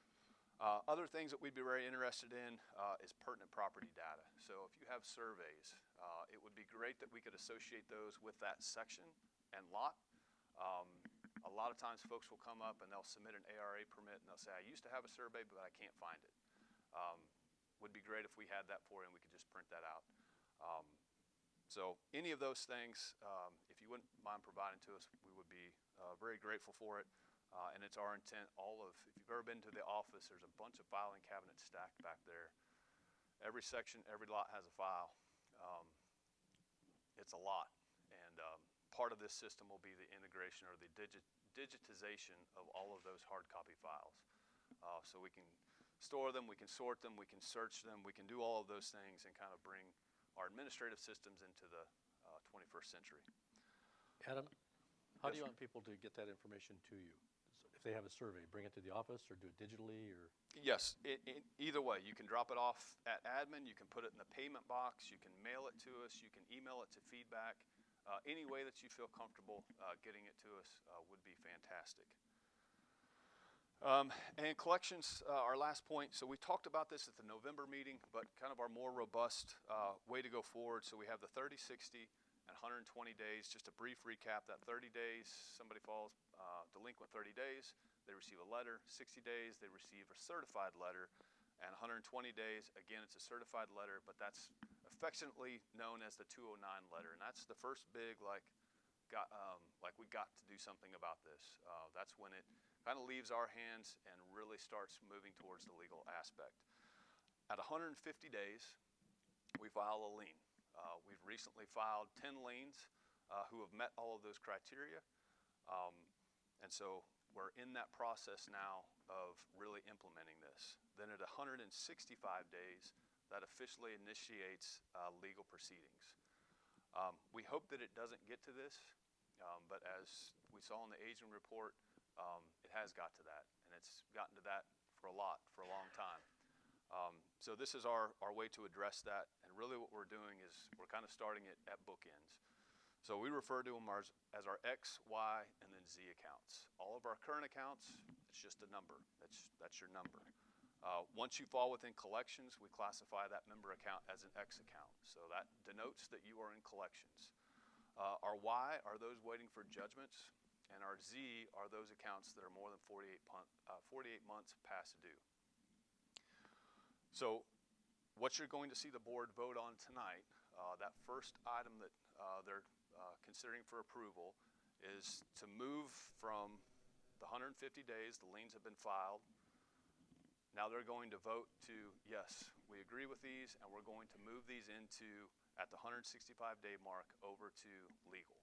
Other things that we'd be very interested in is pertinent property data. So if you have surveys, it would be great that we could associate those with that section and lot. A lot of times folks will come up and they'll submit an ARA permit and they'll say, I used to have a survey, but I can't find it. Would be great if we had that for you and we could just print that out. So any of those things, if you wouldn't mind providing to us, we would be very grateful for it. And it's our intent, if you've ever been to the office, there's a bunch of filing cabinets stacked back there. Every section, every lot has a file. It's a lot. And part of this system will be the integration or the digitization of all of those hard copy files. So we can store them, we can sort them, we can search them, we can do all of those things and kind of bring our administrative systems into the 21st century. Adam, how do Yes, you sir. want people to get that information to you? So if they have a survey, bring it to the office or do it digitally or? Yes, either way. You can drop it off at admin, you can put it in the payment box, you can mail it to us, you can email it to feedback. Any way that you feel comfortable getting it to us would be fantastic. And collections, our last point. So we talked about this at the November meeting, but kind of our more robust way to go forward. So we have the 30, 60, and 120 days. Just a brief recap, that 30 days, somebody falls delinquent 30 days, they receive a letter. 60 days, they receive a certified letter. And 120 days, again, it's a certified letter, but that's affectionately known as the 209 letter. And that's the first big, we got to do something about this. That's when it kind of leaves our hands and really starts moving towards the legal aspect. At 150 days, we file a lien. We've recently filed 10 liens who have met all of those criteria. And so we're in that process now of really implementing this. Then at 165 days, that officially initiates legal proceedings. We hope that it doesn't get to this, but as we saw in the aging report, it has got to that, and it's gotten to that for a long time. So this is our way to address that, and really what we're doing is we're kind of starting it at bookends. So we refer to them as our X, Y, and then Z accounts. All of our current accounts, it's just a number. That's your number. Once you fall within collections, we classify that member account as an X account. So that denotes that you are in collections. Our Y are those waiting for judgments, and our Z are those accounts that are more than 48 months past due. So what you're going to see the board vote on tonight, that first item that they're considering for approval, is to move from the 150 days, the liens have been filed. Now they're going to vote to, yes, we agree with these, and we're going to move these into, at the 165-day mark, over to legal.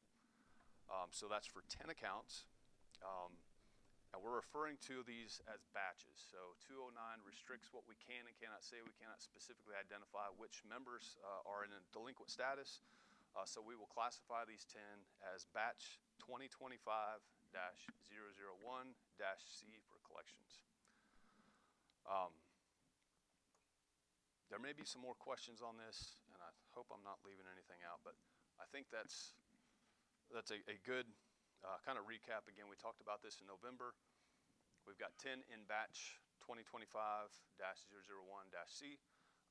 So that's for 10 accounts. And we're referring to these as batches. So 209 restricts what we can and cannot say. We cannot specifically identify which members are in a delinquent status. So we will classify these 10 as batch 2025-001-C for collections. There may be some more questions on this, and I hope I'm not leaving anything out, but I think that's a good kind of recap. Again, we talked about this in November. We've got 10 in batch 2025-001-C,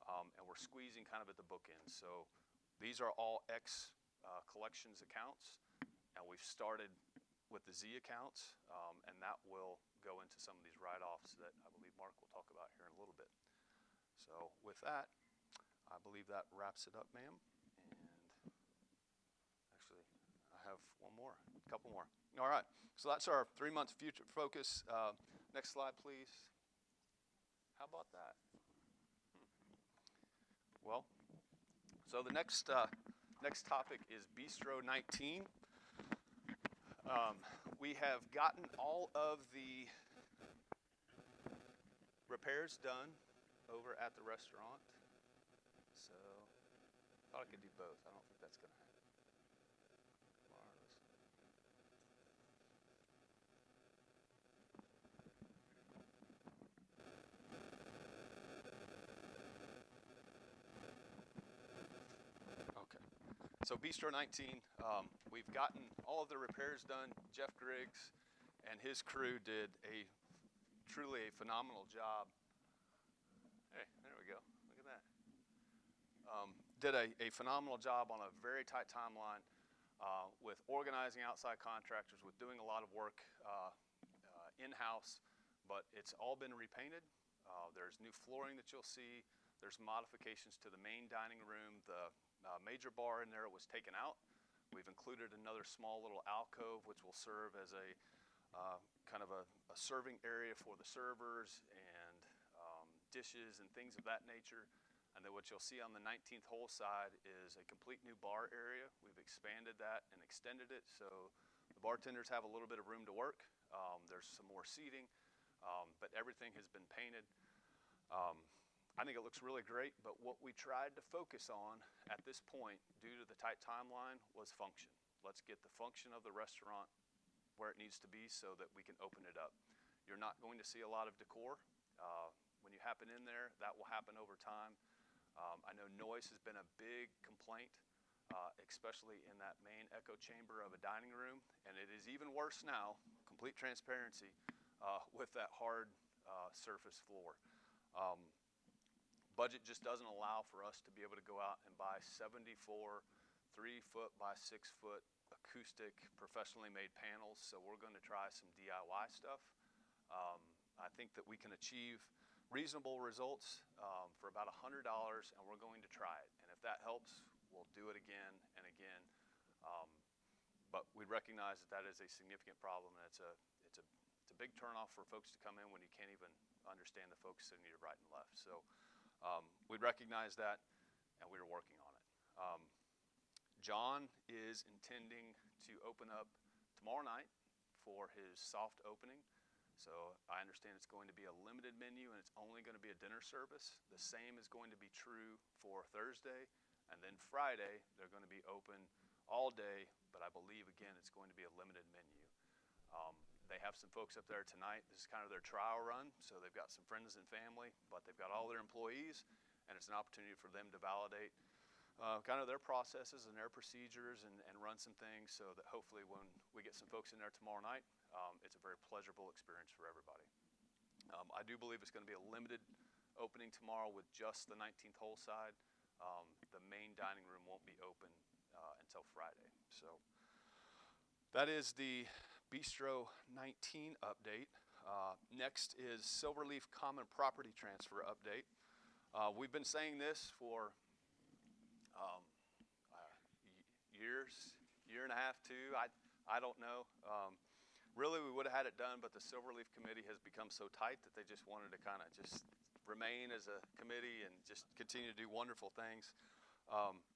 and we're squeezing kind of at the bookends. So these are all X collections accounts, and we've started with the Z accounts, and that will go into some of these write-offs that I believe Mark will talk about here in a little bit. So with that, I believe that wraps it up, ma'am. And actually, I have a couple more. All right, so that's our 3-month future focus. Next slide, please. How about that? Well, so the next topic is Bistro 19. We have gotten all of the repairs done over at the restaurant. So I thought I could do both. I don't think that's going to happen. Okay. So Bistro 19, we've gotten all of the repairs done. Jeff Griggs and his crew did truly a phenomenal job. Hey, there we go. Look at that. Did a phenomenal job on a very tight timeline with organizing outside contractors, with doing a lot of work in-house, but it's all been repainted. There's new flooring that you'll see. There's modifications to the main dining room. The major bar in there was taken out. We've included another small little alcove, which will serve as a kind of a serving area for the servers and dishes and things of that nature. And then what you'll see on the 19th hole side is a complete new bar area. We've expanded that and extended it so the bartenders have a little bit of room to work. There's some more seating, but everything has been painted. I think it looks really great, but what we tried to focus on at this point, due to the tight timeline, was function. Let's get the function of the restaurant where it needs to be so that we can open it up. You're not going to see a lot of decor. When you happen in there, that will happen over time. I know noise has been a big complaint, especially in that main echo chamber of a dining room, and it is even worse now, complete transparency, with that hard surface floor. Budget just doesn't allow for us to be able to go out and buy 74 3-foot by 6-foot acoustic professionally made panels, so we're going to try some DIY stuff. I think that we can achieve reasonable results for about $100, and we're going to try it. And if that helps, we'll do it again and again. But we recognize that that is a significant problem, and it's a big turnoff for folks to come in when you can't even understand the folks sitting to your right and left. So we recognize that, and we're working on it. John is intending to open up tomorrow night for his soft opening. So I understand it's going to be a limited menu, and it's only going to be a dinner service. The same is going to be true for Thursday, and then Friday they're going to be open all day, but I believe, again, it's going to be a limited menu. They have some folks up there tonight. This is kind of their trial run, so they've got some friends and family, but they've got all their employees, and it's an opportunity for them to validate kind of their processes and their procedures and run some things so that hopefully when we get some folks in there tomorrow night, it's a very pleasurable experience for everybody. I do believe it's going to be a limited opening tomorrow with just the 19th hole side. The main dining room won't be open until Friday. So that is the Bistro 19 update. Next is Silverleaf Common Property Transfer update. We've been saying this for year and a half, two. I don't know. Really, we would have had it done, but the Silverleaf Committee has become so tight that they just wanted to kind of just remain as a committee and just continue to do wonderful things.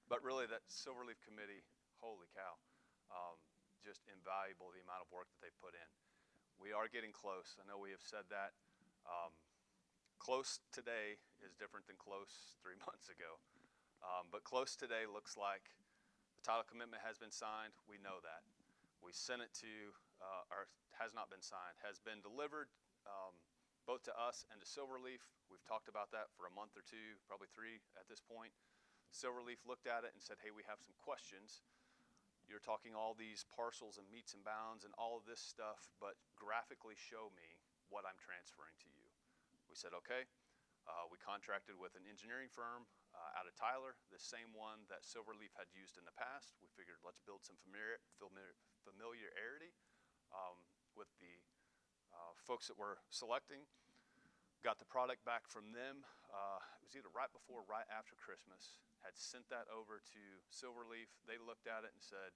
But really, that Silverleaf Committee, holy cow, just invaluable, the amount of work that they put in. We are getting close. I know we have said that. Close today is different than close 3 months ago. But close today looks like the title commitment has been signed. We know that. We sent it to, or has not been signed, has been delivered both to us and to Silverleaf. We've talked about that for a month or two, probably 3 at this point. Silverleaf looked at it and said, hey, we have some questions. You're talking all these parcels and meets and bounds and all of this stuff, but graphically show me what I'm transferring to you. We said, okay. We contracted with an engineering firm out of Tyler, the same one that Silverleaf had used in the past. We figured let's build some familiarity with the folks that we're selecting. Got the product back from them. It was either right before or right after Christmas. Had sent that over to Silverleaf. They looked at it and said,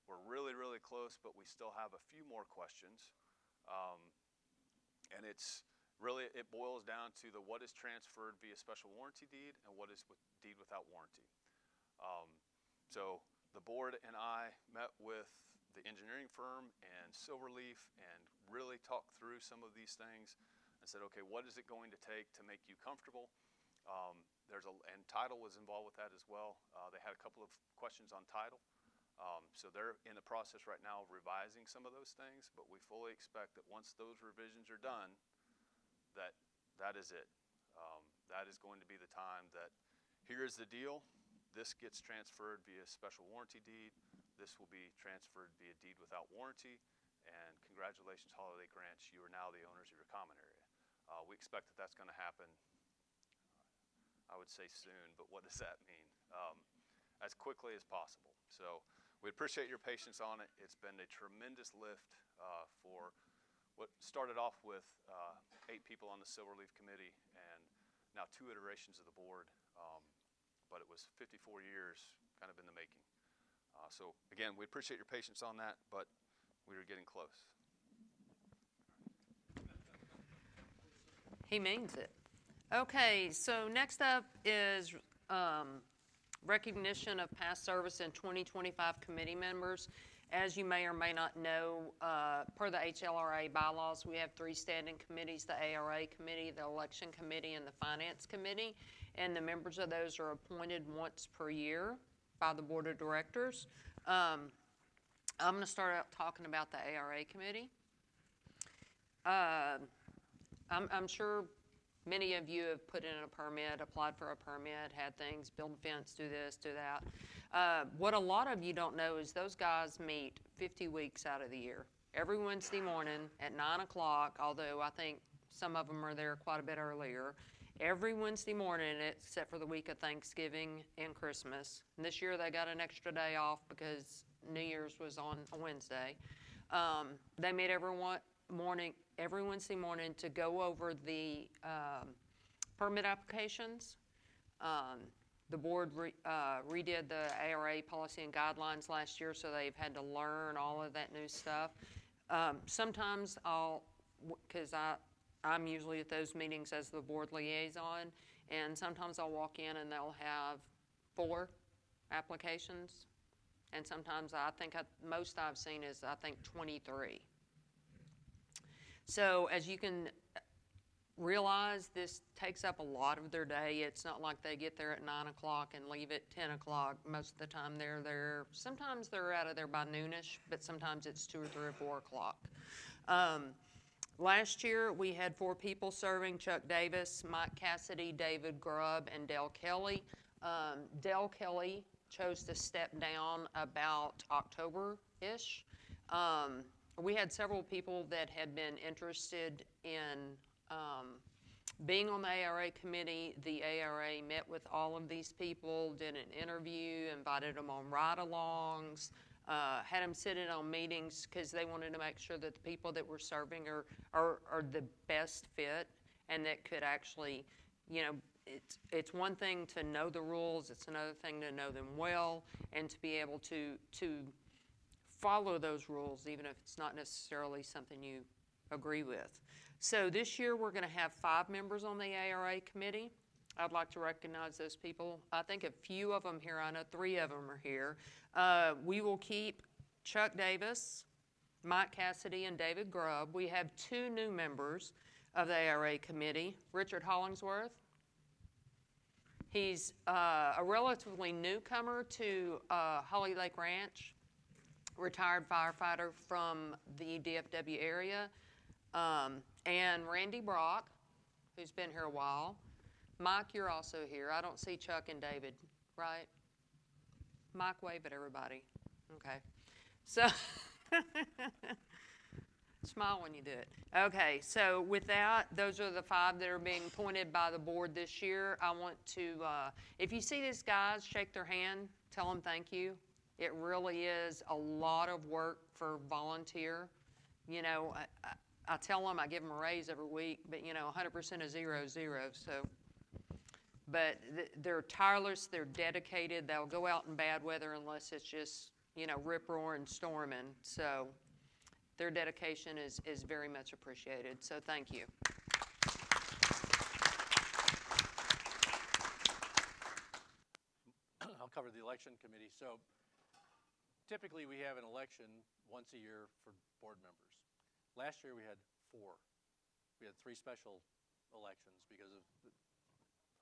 we're really, really close, but we still have a few more questions. And it's really, it boils down to the what is transferred via special warranty deed and what is deed without warranty. So the board and I met with the engineering firm and Silverleaf and really talked through some of these things and said, okay, what is it going to take to make you comfortable? And title was involved with that as well. They had a couple of questions on title. So they're in the process right now of revising some of those things, but we fully expect that once those revisions are done, that is it. That is going to be the time that here's the deal. This gets transferred via special warranty deed. This will be transferred via deed without warranty. And congratulations, Holly Lake Ranch. You are now the owners of your common area. We expect that that's going to happen, I would say soon, but what does that mean? As quickly as possible. So we appreciate your patience on it. It's been a tremendous lift for what started off with 8 people on the Silverleaf Committee and now 2 iterations of the board, but it was 54 years kind of in the making. So again, we appreciate your patience on that, but we are getting close. He means it. Okay, so next up is recognition of past service and 2025 committee members. As you may or may not know, per the HLRA bylaws, we have 3 standing committees, the ARA committee, the election committee, and the finance committee. And the members of those are appointed once per year by the board of directors. I'm going to start out talking about the ARA committee. I'm sure many of you have put in a permit, applied for a permit, had things, build a fence, do this, do that. What a lot of you don't know is those guys meet 50 weeks out of the year. Every Wednesday morning at 9 o'clock, although I think some of them are there quite a bit earlier. Every Wednesday morning, except for the week of Thanksgiving and Christmas. And this year they got an extra day off because New Year's was on a Wednesday. They meet every Wednesday morning to go over the permit applications. The board redid the ARA policy and guidelines last year, so they've had to learn all of that new stuff. Sometimes because I'm usually at those meetings as the board liaison, and sometimes I'll walk in and they'll have 4 applications, and sometimes I think most I've seen is 23. So as you can realize, this takes up a lot of their day. It's not like they get there at 9 o'clock and leave at 10 o'clock. Most of the time they're there. Sometimes they're out of there by noonish, but sometimes it's 2 or 3 or 4 o'clock. Last year we had 4 people serving: Chuck Davis, Mike Cassidy, David Grubb, and Dale Kelly. Dale Kelly chose to step down about October-ish. We had several people that had been interested in being on the ARA committee. The ARA met with all of these people, did an interview, invited them on ride-alongs, had them sit in on meetings because they wanted to make sure that the people that were serving are the best fit and that could actually, you know, it's one thing to know the rules, it's another thing to know them well and to be able to follow those rules, even if it's not necessarily something you agree with. So this year we're going to have 5 members on the ARA committee. I'd like to recognize those people. I think a few of them here, I know 3 of them are here. We will keep Chuck Davis, Mike Cassidy and David Grubb. We have 2 new members of the ARA committee. Richard Hollingsworth. He's a relatively newcomer to Holly Lake Ranch, retired firefighter from the DFW area. And Randy Brock, who's been here a while. Mike, you're also here. I don't see Chuck and David, right? Mike, wave at everybody. Okay. So, smile when you do it. Okay, so with that, those are the 5 that are being appointed by the board this year. I want to, if you see these guys, shake their hand, tell them thank you. It really is a lot of work for volunteer. You know, I tell them I give them a raise every week, but you know, 100% of zero is zero. So, but they're tireless, they're dedicated. They'll go out in bad weather unless it's just, you know, rip roaring storming. So their dedication is very much appreciated. So thank you. I'll cover the election committee. So typically we have an election once a year for board members. Last year we had 4. We had 3 special elections because of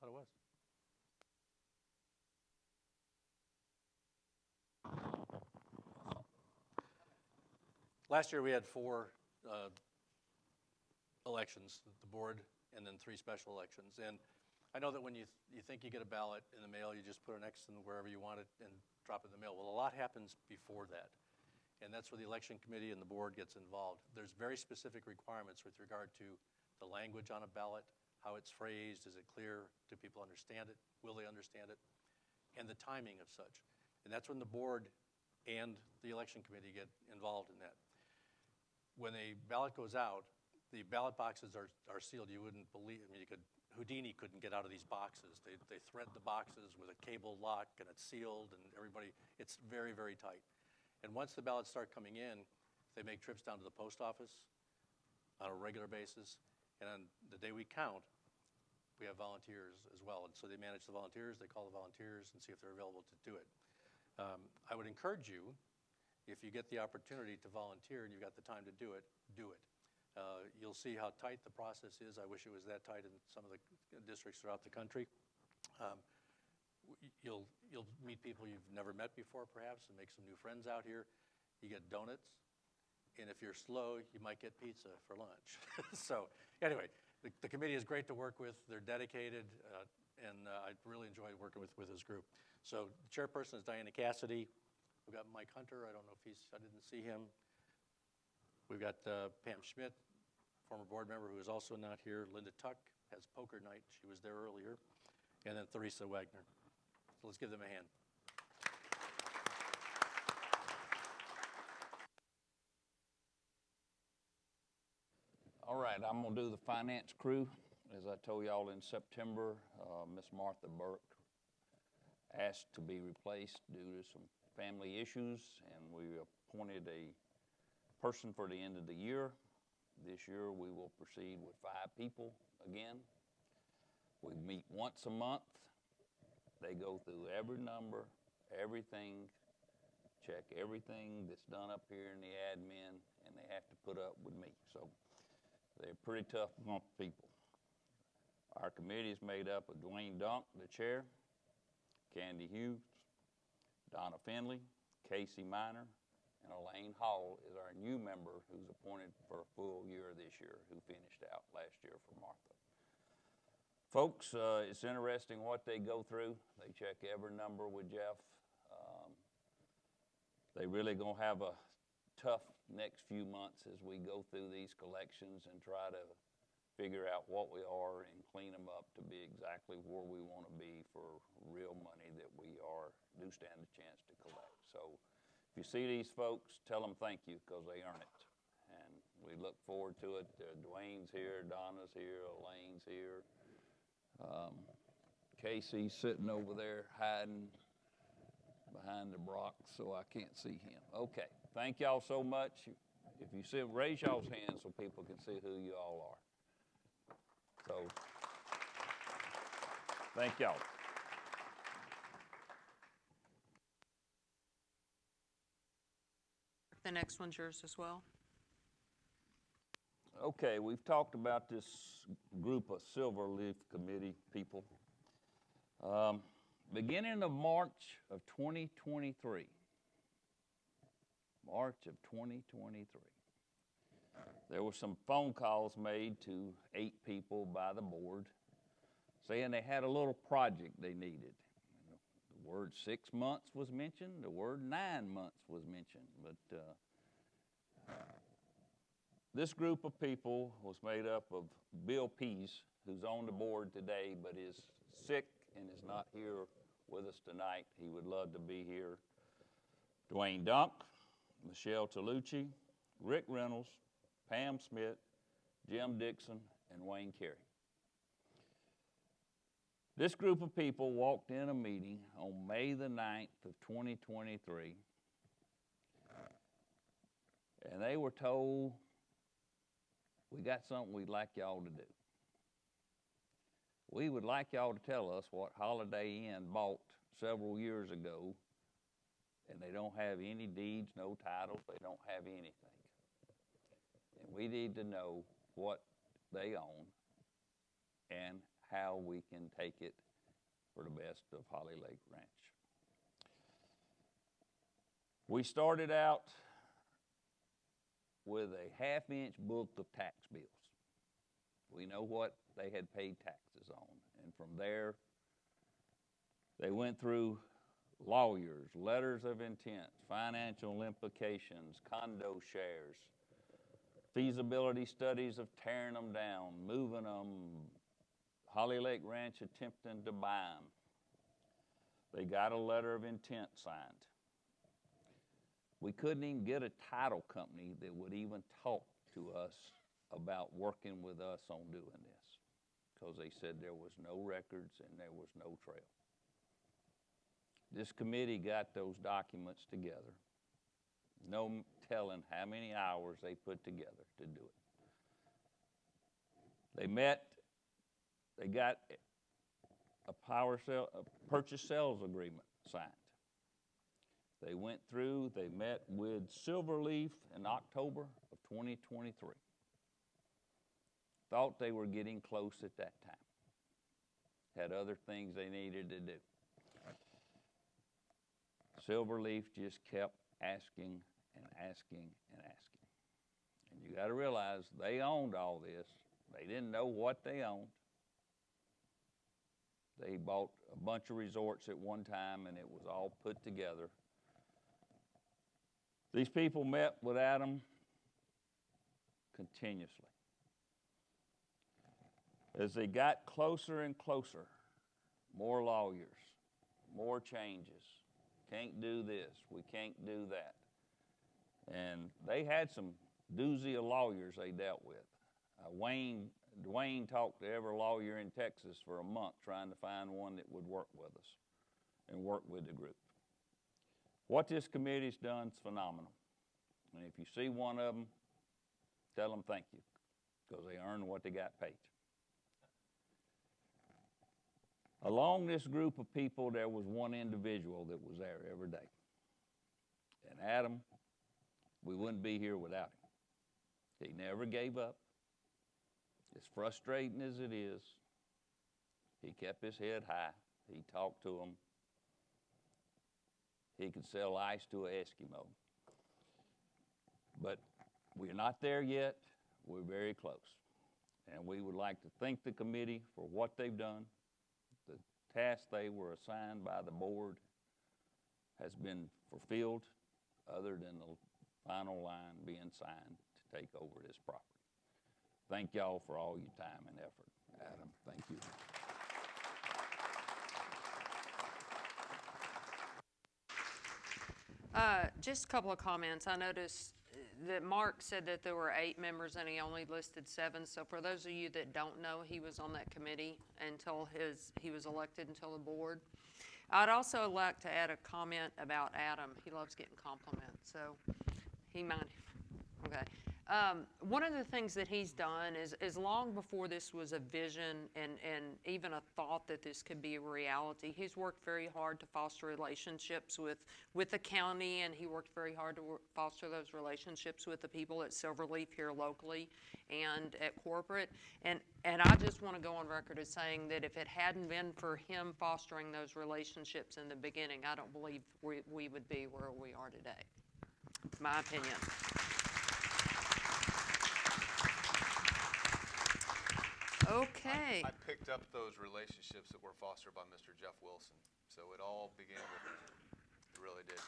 how it was. Last year we had 4 elections, the board, and then 3 special elections. And I know that when you think you get a ballot in the mail, you just put an X in wherever you want it and drop it in the mail. Well, a lot happens before that. And that's where the election committee and the board gets involved. There's very specific requirements with regard to the language on a ballot, how it's phrased, is it clear, do people understand it, will they understand it, and the timing of such. And that's when the board and the election committee get involved in that. When a ballot goes out, the ballot boxes are sealed. You wouldn't believe, I mean, Houdini couldn't get out of these boxes. They thread the boxes with a cable lock and it's sealed and everybody, it's very, very tight. And once the ballots start coming in, they make trips down to the post office on a regular basis. And on the day we count, we have volunteers as well. And so they manage the volunteers, they call the volunteers and see if they're available to do it. I would encourage you, if you get the opportunity to volunteer and you've got the time to do it, do it. You'll see how tight the process is. I wish it was that tight in some of the districts throughout the country. You'll meet people you've never met before, perhaps, and make some new friends out here. You get donuts, and if you're slow, you might get pizza for lunch. So anyway, the committee is great to work with. They're dedicated, and I really enjoy working with this group. So the chairperson is Diana Cassidy. We've got Mike Hunter. I don't know if I didn't see him. We've got Pam Schmidt, former board member who is also not here. Linda Tuck has poker night. She was there earlier. And then Theresa Wagner. So let's give them a hand. All right, I'm going to do the finance crew. As I told y'all in September, Miss Martha Burke asked to be replaced due to some family issues, and we appointed a person for the end of the year. This year we will proceed with 5 people again. We meet once a month. They go through every number, everything, check everything that's done up here in the admin, and they have to put up with me. So they're pretty tough people. Our committee is made up of Dwayne Dunk, the chair, Candy Hughes, Donna Finley, Casey Miner, and Elaine Hall is our new member who's appointed for a full year this year, who finished out last year for Martha. Folks, it's interesting what they go through. They check every number with Jeff. They really gonna have a tough next few months as we go through these collections and try to figure out what we are and clean them up to be exactly where we want to be for real money that we do stand a chance to collect. So if you see these folks, tell them thank you, because they earn it. And we look forward to it. Dwayne's here, Donna's here, Elaine's here. Casey's sitting over there hiding behind the Brock, so I can't see him. Okay, thank y'all so much. If you see, raise y'all's hands so people can see who you all are. So, thank y'all. the next one's yours as well. Okay, we've talked about this group of Silverleaf Committee people. Beginning of March of 2023, there were some phone calls made to 8 people by the board saying they had a little project they needed. The word 6 months was mentioned, the word 9 months was mentioned, but this group of people was made up of Bill Pease, who's on the board today but is sick and is not here with us tonight. He would love to be here. Dwayne Dunk, Michelle Tolucci, Rick Reynolds, Pam Smith, Jim Dixon, and Wayne Carey. This group of people walked in a meeting on May the 9th of 2023, and they were told, we got something we'd like y'all to do. We would like y'all to tell us what Holiday Inn bought several years ago, and they don't have any deeds, no titles, they don't have anything. And we need to know what they own and how we can take it for the best of Holly Lake Ranch. We started out with a half-inch book of tax bills. We know what they had paid taxes on. And from there, they went through lawyers, letters of intent, financial implications, condo shares, feasibility studies of tearing them down, moving them, Holly Lake Ranch attempting to buy them. They got a letter of intent signed. We couldn't even get a title company that would even talk to us about working with us on doing this, because they said there was no records and there was no trail. This committee got those documents together. No telling how many hours they put together to do it. They met, they got a purchase sales agreement signed. They went through, they met with Silverleaf in October of 2023. Thought they were getting close at that time. Had other things they needed to do. Silverleaf just kept asking and asking and asking. And you got to realize they owned all this. They didn't know what they owned. They bought a bunch of resorts at one time and it was all put together. These people met with Adam continuously. As they got closer and closer, more lawyers, more changes. Can't do this, we can't do that. And they had some doozy of lawyers they dealt with. Dwayne talked to every lawyer in Texas for a month trying to find one that would work with us and work with the group. What this committee's done is phenomenal. And if you see one of them, tell them thank you, because they earned what they got paid. Along this group of people, there was one individual that was there every day. And Adam, we wouldn't be here without him. He never gave up. As frustrating as it is, he kept his head high. He talked to them. He could sell ice to an Eskimo. But we're not there yet. We're very close. And we would like to thank the committee for what they've done. The task they were assigned by the board has been fulfilled, other than the final line being signed to take over this property. Thank y'all for all your time and effort. Adam, thank you. Just a couple of comments. I noticed that Mark said that there were 8 members and he only listed 7. So for those of you that don't know, he was on that committee until he was elected until the board. I'd also like to add a comment about Adam. He loves getting compliments, so he might. Okay. One of the things that he's done is long before this was a vision and even a thought that this could be a reality, he's worked very hard to foster relationships with the county, and he worked very hard to foster those relationships with the people at Silverleaf here locally and at corporate. And I just want to go on record as saying that if it hadn't been for him fostering those relationships in the beginning, I don't believe we would be where we are today. My opinion. Okay. I picked up those relationships that were fostered by Mr. Jeff Wilson. So it all began with him. It really did.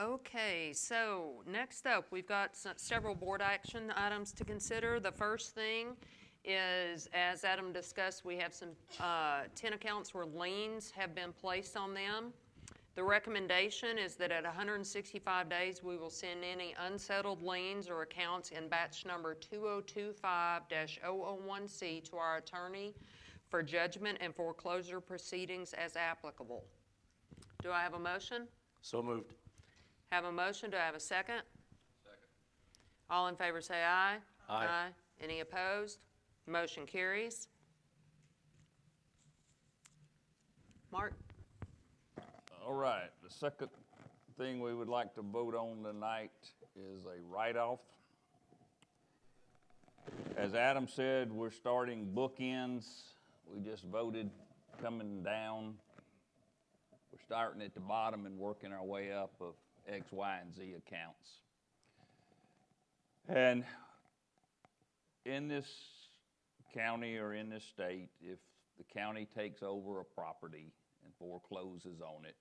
Okay, so next up, we've got several board action items to consider. The first thing is, as Adam discussed, we have some 10 accounts where liens have been placed on them. The recommendation is that at 165 days, we will send any unsettled liens or accounts in batch number 2025-001C to our attorney for judgment and foreclosure proceedings as applicable. Do I have a motion? So moved. Have a motion. Do I have a second? Second. All in favor say aye. Aye. Any opposed? Motion carries. Mark? All right, the second thing we would like to vote on tonight is a write-off. As Adam said, we're starting bookends. We just voted coming down. We're starting at the bottom and working our way up of X, Y, and Z accounts. And in this county or in this state, if the county takes over a property and forecloses on it,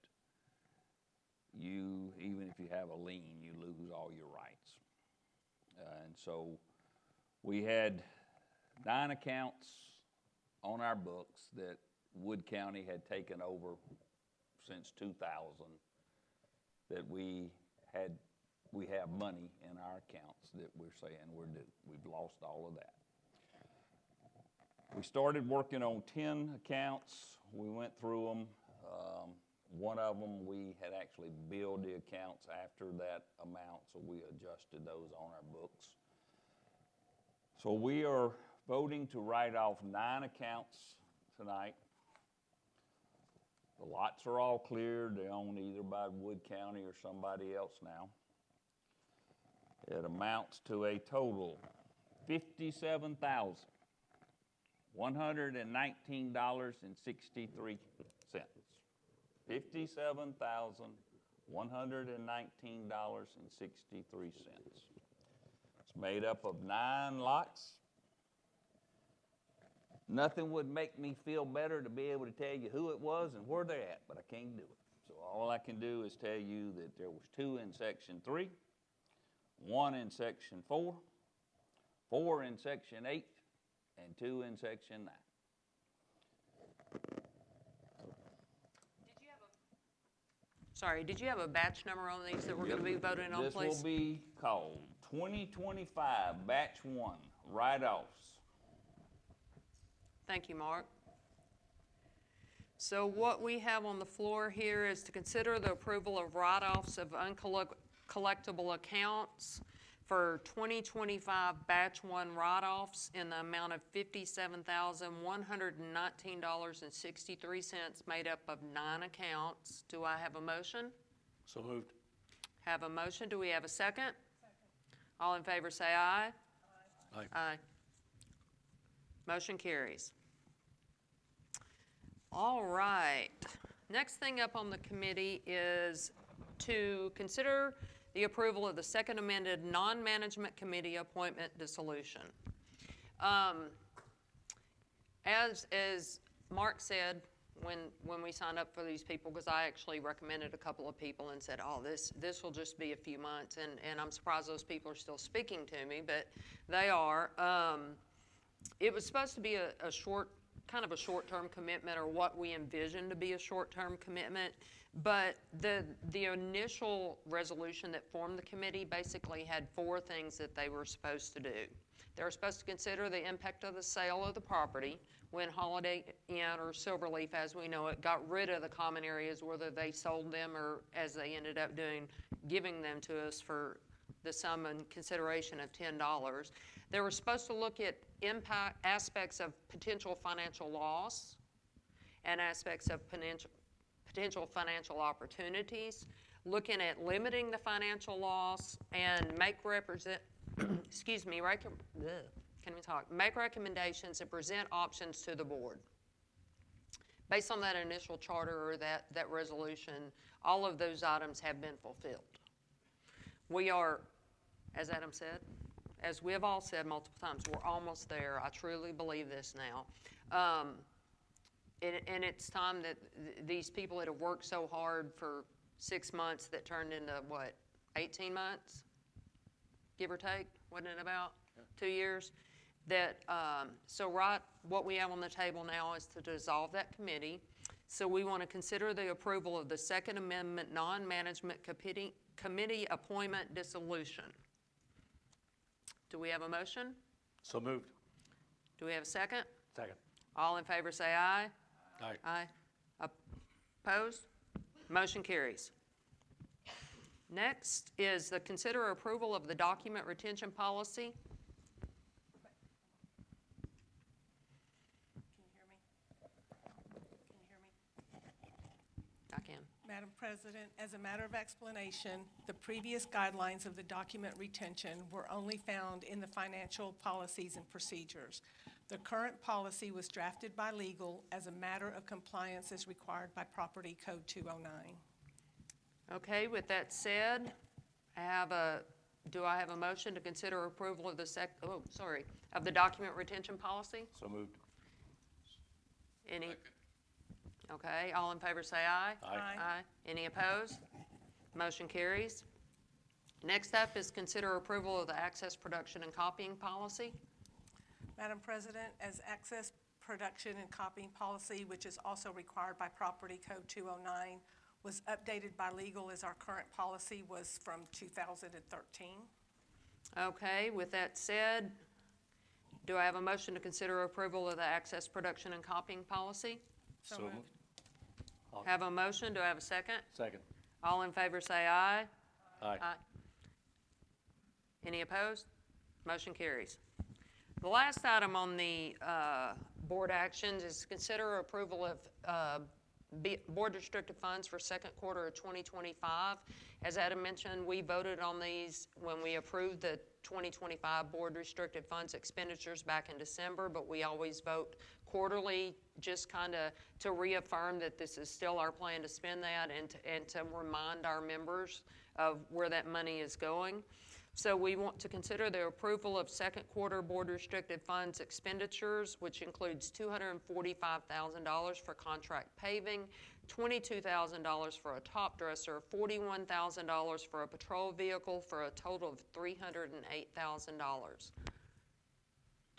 even if you have a lien, you lose all your rights. And so we had 9 accounts on our books that Wood County had taken over since 2000 that we have money in our accounts that we're saying we're due. We've lost all of that. We started working on 10 accounts. We went through them. One of them, we had actually billed the accounts after that amount, so we adjusted those on our books. So we are voting to write off 9 accounts tonight. The lots are all cleared. They're owned either by Wood County or somebody else now. It amounts to a total $57,119.63. $57,119.63. It's made up of 9 lots. Nothing would make me feel better to be able to tell you who it was and where they're at, but I can't do it. So all I can do is tell you that there was 2 in Section 3, 1 in Section 4, 4 in Section 8, and 2 in Section 9. Did you have a batch number on these that we're going to be voting on, please? This will be called 2025 Batch 1 Write-Offs. Thank you, Mark. So what we have on the floor here is to consider the approval of write-offs of uncollectible accounts for 2025 Batch 1 write-offs in the amount of $57,119.63, made up of 9 accounts. Do I have a motion? So moved. Have a motion. Do we have a second? Second. All in favor say aye. Aye. Aye. Motion carries. All right. Next thing up on the committee is to consider the approval of the second amended non-management committee appointment dissolution. As Mark said when we signed up for these people, because I actually recommended a couple of people and said, oh, this will just be a few months, and I'm surprised those people are still speaking to me, but they are. It was supposed to be a kind of a short-term commitment, or what we envisioned to be a short-term commitment. But the initial resolution that formed the committee basically had 4 things that they were supposed to do. They're supposed to consider the impact of the sale of the property when Holiday Inn or Silverleaf, as we know it, got rid of the common areas, whether they sold them or, as they ended up doing, giving them to us for the sum and consideration of $10. They were supposed to look at impact aspects of potential financial loss and aspects of potential financial opportunities, looking at limiting the financial loss and make make recommendations and present options to the board. Based on that initial charter or that resolution, all of those items have been fulfilled. We are, as Adam said, as we have all said multiple times, we're almost there. I truly believe this now. And it's time that these people that have worked so hard for 6 months that turned into, what, 18 months? Give or take, wasn't it about 2 years? That, what we have on the table now is to dissolve that committee. So we want to consider the approval of the Second Amendment non-management committee appointment dissolution. Do we have a motion? So moved. Do we have a second? Second. All in favor say aye. Aye. Aye. Opposed? Motion carries. Next is the consider approval of the document retention policy. I can. Madam President, as a matter of explanation, the previous guidelines of the document retention were only found in the financial policies and procedures. The current policy was drafted by legal as a matter of compliance as required by Property Code 209. Okay, with that said, do I have a motion to consider approval of of the document retention policy? So moved. Any? Okay, all in favor say aye. Aye. Aye. Any opposed? Motion carries. Next up is consider approval of the access, production, and copying policy. Madam President, as access, production, and copying policy, which is also required by Property Code 209, was updated by legal as our current policy was from 2013. Okay, with that said, do I have a motion to consider approval of the access, production, and copying policy? So moved. Have a motion, do I have a second? Second. All in favor say aye. Aye. Aye. Any opposed? Motion carries. The last item on the board actions is consider approval of board restricted funds for second quarter of 2025. As Adam mentioned, we voted on these when we approved the 2025 board restricted funds expenditures back in December, but we always vote quarterly just kind of to reaffirm that this is still our plan to spend that and to remind our members of where that money is going. So we want to consider the approval of second quarter board restricted funds expenditures, which includes $245,000 for contract paving, $22,000 for a top dresser, $41,000 for a patrol vehicle, for a total of $308,000.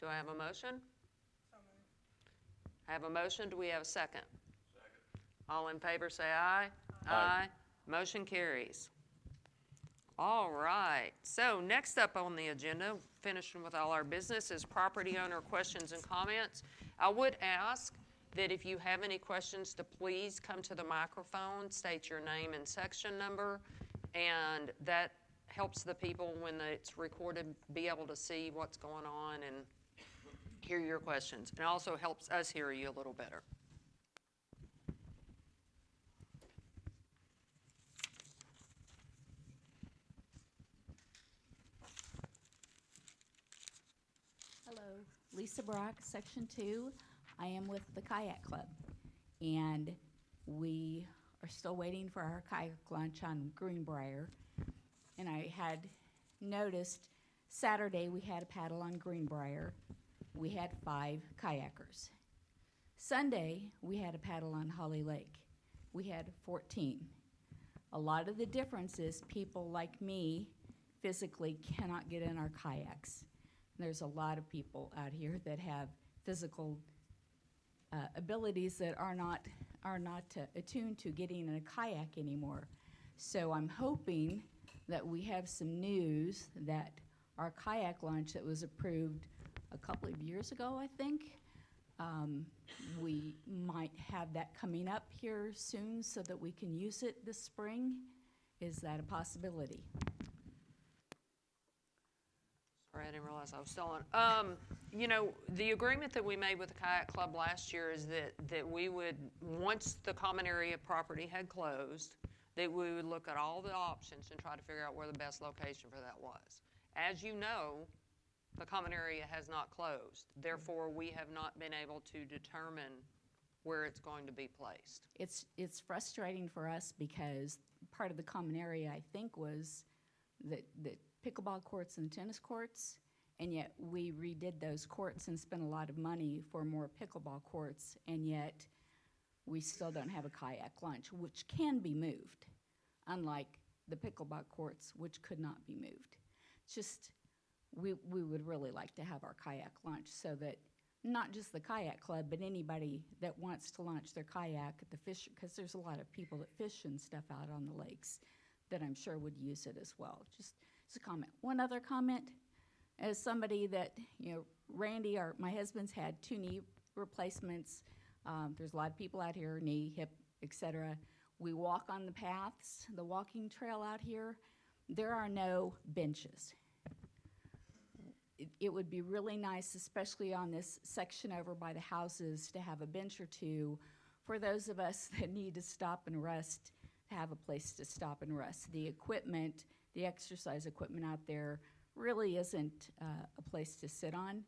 Do I have a motion? I have a motion. Do we have a second? Second. All in favor say aye. Aye. Motion carries. All right. So next up on the agenda, finishing with all our business, is property owner questions and comments. I would ask that if you have any questions to please come to the microphone, state your name and section number, and that helps the people when it's recorded be able to see what's going on and hear your questions. It also helps us hear you a little better. Hello, Lisa Brock, Section 2. I am with the Kayak Club, and we are still waiting for our kayak lunch on Greenbrier. And I had noticed Saturday we had a paddle on Greenbrier. We had 5 kayakers. Sunday, we had a paddle on Holly Lake. We had 14. A lot of the difference is people like me physically cannot get in our kayaks. There's a lot of people out here that have physical abilities that are not attuned to getting in a kayak anymore. So I'm hoping that we have some news that our kayak launch that was approved a couple of years ago, I think. We might have that coming up here soon so that we can use it this spring. Is that a possibility? Sorry, I didn't realize I was still on. You know, the agreement that we made with the Kayak Club last year is that we would, once the common area property had closed, that we would look at all the options and try to figure out where the best location for that was. As you know, the common area has not closed. Therefore, we have not been able to determine where it's going to be placed. It's frustrating for us because part of the common area, I think, was the pickleball courts and tennis courts, and yet we redid those courts and spent a lot of money for more pickleball courts, and yet we still don't have a kayak launch, which can be moved, unlike the pickleball courts, which could not be moved. It's just, we would really like to have our kayak launch so that not just the kayak club, but anybody that wants to launch their kayak at the fish, because there's a lot of people that fish and stuff out on the lakes that I'm sure would use it as well. Just a comment. One other comment, as somebody that, you know, Randy, my husband's had 2 knee replacements. There's a lot of people out here, knee, hip, etc. We walk on the paths, the walking trail out here. There are no benches. It would be really nice, especially on this section over by the houses, to have a bench or two for those of us that need to stop and rest, to have a place to stop and rest. The equipment, the exercise equipment out there really isn't a place to sit on.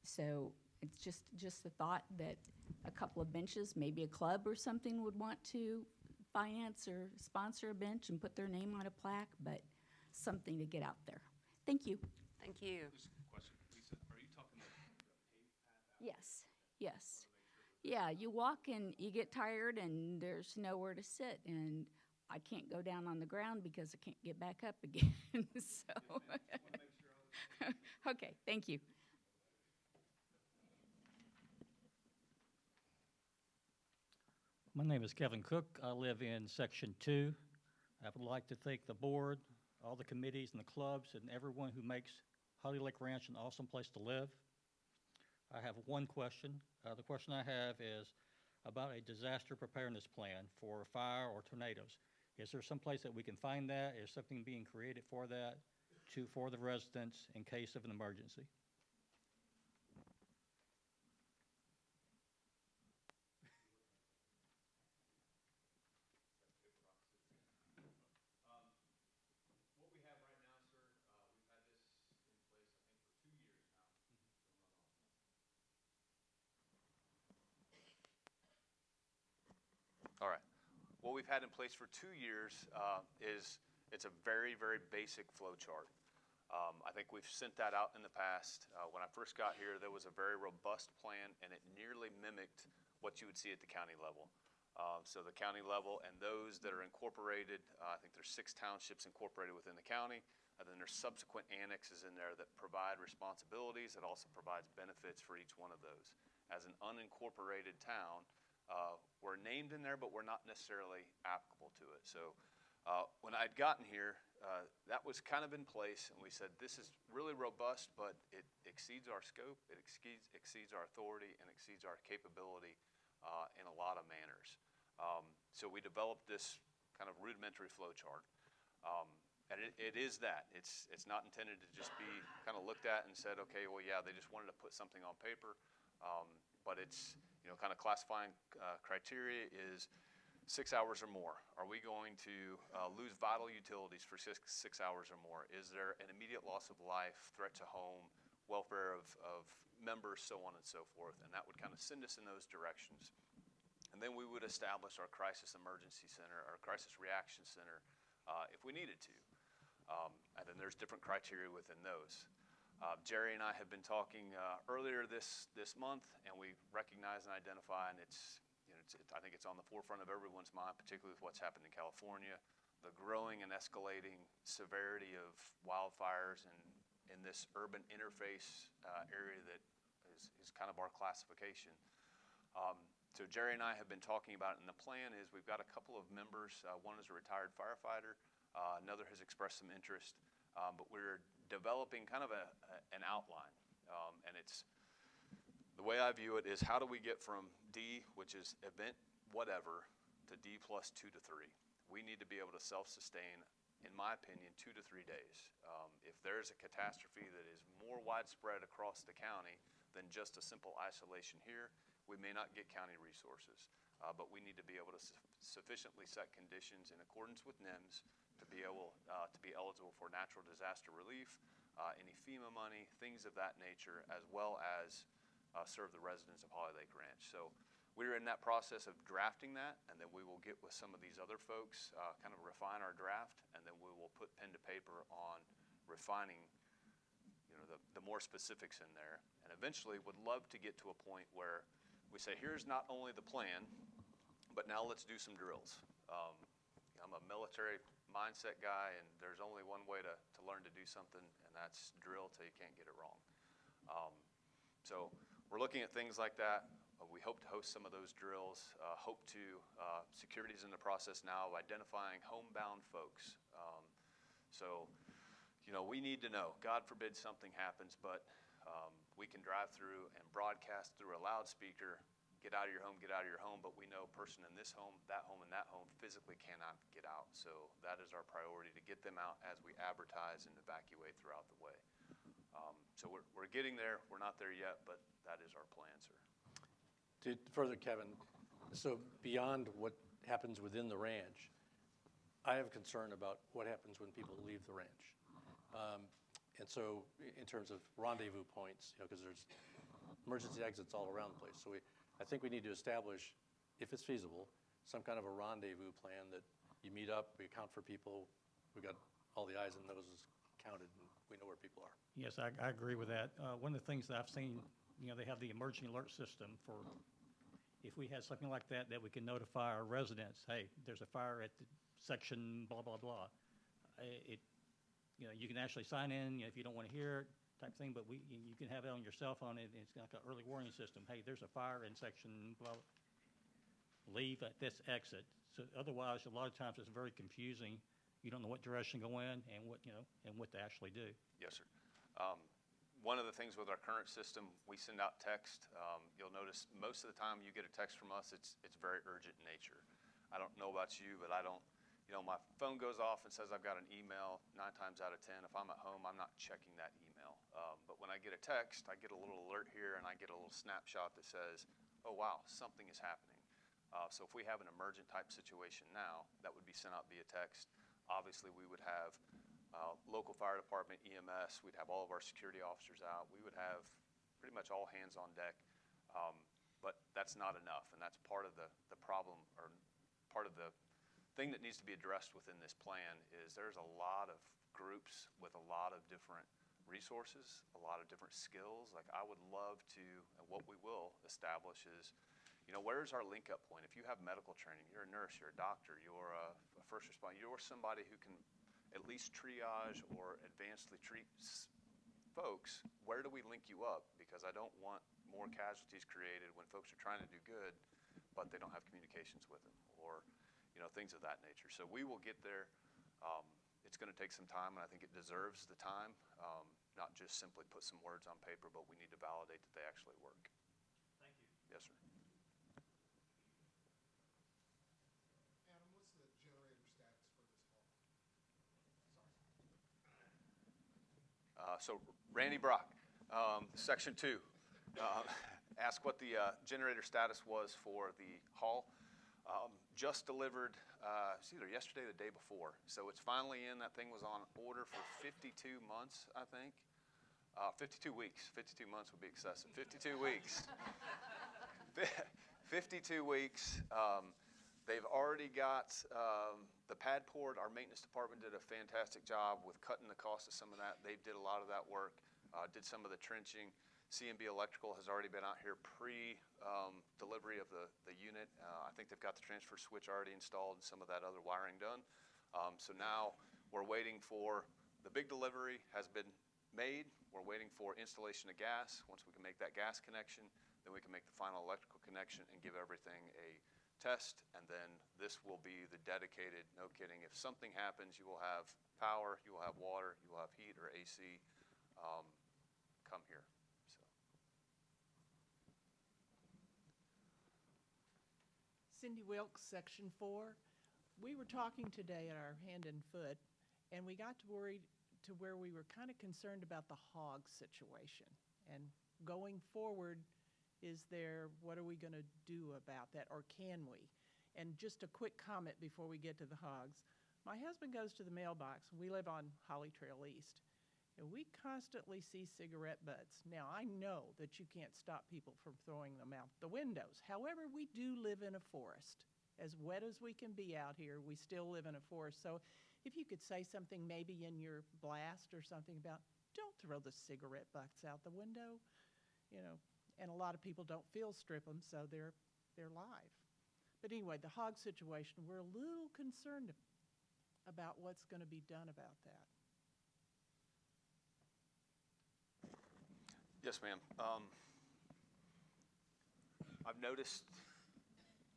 So it's just the thought that a couple of benches, maybe a club or something would want to finance or sponsor a bench and put their name on a plaque, but something to get out there. Thank you. Thank you. Just a question, Lisa, are you talking about the paved path out? Yes, yes. Yeah, you walk and you get tired and there's nowhere to sit, and I can't go down on the ground because I can't get back up again. So, okay, thank you. My name is Kevin Cook. I live in Section 2. I would like to thank the board, all the committees and the clubs, and everyone who makes Holly Lake Ranch an awesome place to live. I have one question. The question I have is about a disaster preparedness plan for fire or tornadoes. Is there some place that we can find that? Is something being created for that, for the residents in case of an emergency? All right. What we've had in place for 2 years it's a very, very basic flow chart. I think we've sent that out in the past. When I first got here, there was a very robust plan, and it nearly mimicked what you would see at the county level. So the county level and those that are incorporated, I think there's 6 townships incorporated within the county, and then there's subsequent annexes in there that provide responsibilities that also provides benefits for each one of those. As an unincorporated town, we're named in there, but we're not necessarily applicable to it. So when I'd gotten here, that was kind of in place, and we said this is really robust, but it exceeds our scope, it exceeds our authority, and exceeds our capability in a lot of manners. So we developed this kind of rudimentary flow chart. And it is that. It's not intended to just be kind of looked at and said, okay, well, yeah, they just wanted to put something on paper, but it's, you know, kind of classifying criteria is 6 hours or more. Are we going to lose vital utilities for six hours or more? Is there an immediate loss of life, threat to home, welfare of members, so on and so forth? And that would kind of send us in those directions. And then we would establish our crisis emergency center, our crisis reaction center, if we needed to. And then there's different criteria within those. Jerry and I have been talking earlier this month, and we recognize and identify, and I think it's on the forefront of everyone's mind, particularly with what's happened in California, the growing and escalating severity of wildfires in this urban interface area that is kind of our classification. So Jerry and I have been talking about it, and the plan is we've got a couple of members. One is a retired firefighter. Another has expressed some interest, but we're developing kind of an outline. And it's, the way I view it is, how do we get from D, which is event whatever, to D plus 2 to 3? We need to be able to self-sustain, in my opinion, 2 to 3 days. If there's a catastrophe that is more widespread across the county than just a simple isolation here, we may not get county resources. But we need to be able to sufficiently set conditions in accordance with NIMS to be able to be eligible for natural disaster relief, any FEMA money, things of that nature, as well as serve the residents of Holly Lake Ranch. So we're in that process of drafting that, and then we will get with some of these other folks, kind of refine our draft, and then we will put pen to paper on refining, you know, the more specifics in there. And eventually would love to get to a point where we say, here's not only the plan, but now let's do some drills. I'm a military mindset guy, and there's only one way to learn to do something, and that's drill till you can't get it wrong. So we're looking at things like that. We hope to host some of those drills. Security's in the process now of identifying homebound folks. So, you know, we need to know. God forbid something happens, but we can drive through and broadcast through a loudspeaker, get out of your home, but we know a person in this home, and that home physically cannot get out. So that is our priority, to get them out as we advertise and evacuate throughout the way. So we're getting there. We're not there yet, but that is our plan, sir. To further, Kevin, so beyond what happens within the ranch, I have concern about what happens when people leave the ranch. And so in terms of rendezvous points, you know, because there's emergency exits all around the place. So I think we need to establish, if it's feasible, some kind of a rendezvous plan that you meet up, we account for people, we got all the I's and noses counted, and we know where people are. Yes, I agree with that. One of the things that I've seen, you know, they have the emergency alert system for, if we had something like that, that we can notify our residents, hey, there's a fire at the section blah, blah, blah. You know, you can actually sign in, you know, if you don't want to hear it, type thing, but you can have it on your cell phone, and it's like an early warning system. Hey, there's a fire in section blah, leave at this exit. So otherwise, a lot of times it's very confusing. You don't know what direction to go in and what, you know, and what to actually do. Yes, sir. One of the things with our current system, we send out text. You'll notice most of the time you get a text from us, it's very urgent in nature. I don't know about you, but I don't, you know, my phone goes off and says I've got an email. 9 times out of 10, if I'm at home, I'm not checking that email. But when I get a text, I get a little alert here, and I get a little snapshot that says, oh, wow, something is happening. So if we have an emergent type situation now, that would be sent out via text. Obviously, we would have local fire department, EMS, we'd have all of our security officers out. We would have pretty much all hands on deck. But that's not enough, and that's part of the problem, or part of the thing that needs to be addressed within this plan is there's a lot of groups with a lot of different resources, a lot of different skills. Like, I would love to, and what we will establish is, you know, where's our link up point? If you have medical training, you're a nurse, you're a doctor, you're a first responder, you're somebody who can at least triage or advancedly treat folks, where do we link you up? Because I don't want more casualties created when folks are trying to do good, but they don't have communications with them, or, you know, things of that nature. So we will get there. It's going to take some time, and I think it deserves the time, not just simply put some words on paper, but we need to validate that they actually work. Thank you. Yes, sir. Adam, what's the generator status for this hall? So Randy Brock, Section 2, asked what the generator status was for the hall. Just delivered, it's either yesterday or the day before. So it's finally in. That thing was on order for 52 months, I think. 52 weeks. 52 months would be excessive. 52 weeks. 52 weeks. They've already got the pad poured. Our maintenance department did a fantastic job with cutting the cost of some of that. They did a lot of that work, did some of the trenching. C&B Electrical has already been out here pre-delivery of the unit. I think they've got the transfer switch already installed and some of that other wiring done. So now we're waiting for, the big delivery has been made. We're waiting for installation of gas. Once we can make that gas connection, then we can make the final electrical connection and give everything a test, and then this will be the dedicated, no kidding, if something happens, you will have power, you will have water, you will have heat or AC, come here. So. Cindy Wilkes, Section 4. We were talking today at our hand and foot, and we got to worried to where we were kind of concerned about the hog situation. And going forward, what are we going to do about that, or can we? And just a quick comment before we get to the hogs. My husband goes to the mailbox. We live on Holly Trail East, and we constantly see cigarette butts. Now, I know that you can't stop people from throwing them out the windows. However, we do live in a forest. As wet as we can be out here, we still live in a forest. So if you could say something maybe in your blast or something about, don't throw the cigarette butts out the window, you know. And a lot of people don't field strip them, so they're live. But anyway, the hog situation, we're a little concerned about what's going to be done about that. Yes, ma'am. I've noticed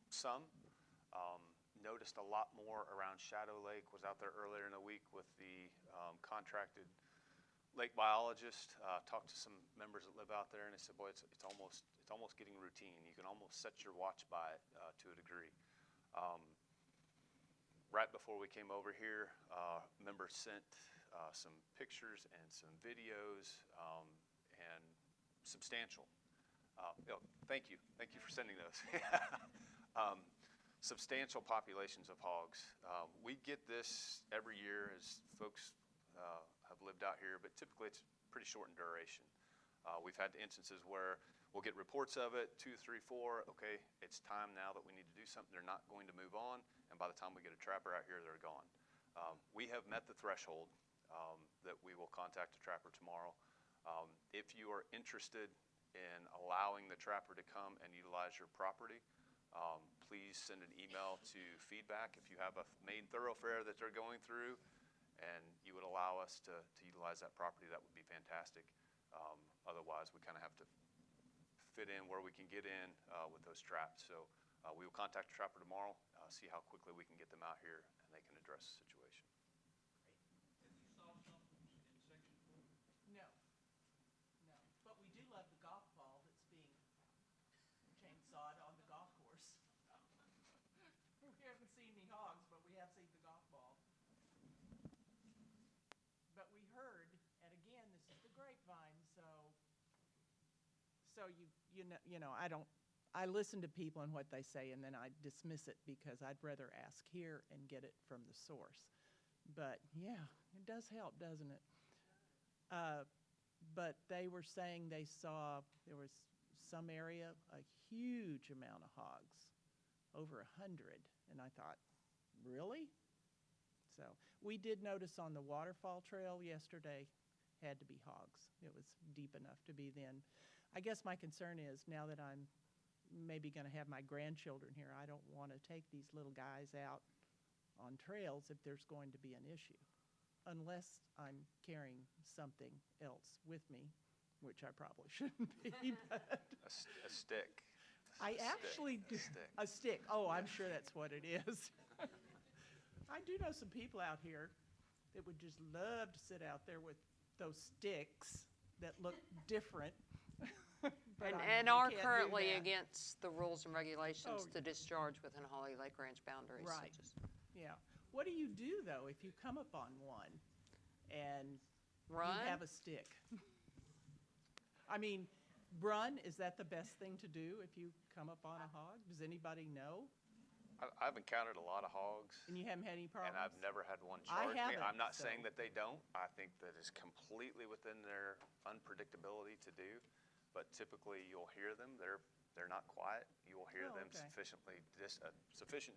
some. Noticed a lot more around Shadow Lake. Was out there earlier in the week with the contracted lake biologist. Talked to some members that live out there, and they said, "Boy, it's almost getting routine. You can almost set your watch by it to a degree." Right before we came over here, members sent some pictures and some videos, and substantial. Thank you for sending those. Substantial populations of hogs. We get this every year as folks have lived out here, but typically it's pretty short in duration. We've had instances where we'll get reports of it, 2, 3, 4, okay, it's time now that we need to do something. They're not going to move on, and by the time we get a trapper out here, they're gone. We have met the threshold that we will contact a trapper tomorrow. If you are interested in allowing the trapper to come and utilize your property, please send an email to feedback. If you have a main thoroughfare that they're going through and you would allow us to utilize that property, that would be fantastic. Otherwise, we kind of have to fit in where we can get in with those traps. So we will contact the trapper tomorrow, see how quickly we can get them out here and they can address the situation. Have you saw something in Section 4? No. But we do love the golf ball that's being chainsawed on the golf course. We haven't seen any hogs, but we have seen the golf ball. But we heard, and again, this is the grapevine, so you know, I listen to people and what they say, and then I dismiss it because I'd rather ask here and get it from the source. But yeah, it does help, doesn't it? But they were saying they saw there was some area, a huge amount of hogs, over 100, and I thought, really? So we did notice on the waterfall trail yesterday had to be hogs. It was deep enough to be then. I guess my concern is now that I'm maybe going to have my grandchildren here, I don't want to take these little guys out on trails if there's going to be an issue, unless I'm carrying something else with me, which I probably shouldn't be. But A stick. I actually do. A stick. Oh, I'm sure that's what it is. I do know some people out here that would just love to sit out there with those sticks that look different. And are currently against the rules and regulations to discharge within Holly Lake Ranch boundaries. Right. Yeah. What do you do, though, if you come upon one and Run? you have a stick? I mean, run, is that the best thing to do if you come upon a hog? Does anybody know? I've encountered a lot of hogs. And you haven't had any problems? And I've never had one I charge me. haven't, I'm not so. saying that they don't. I think that is completely within their unpredictability to do. But typically, you'll hear them. They're not quiet. You will hear them sufficient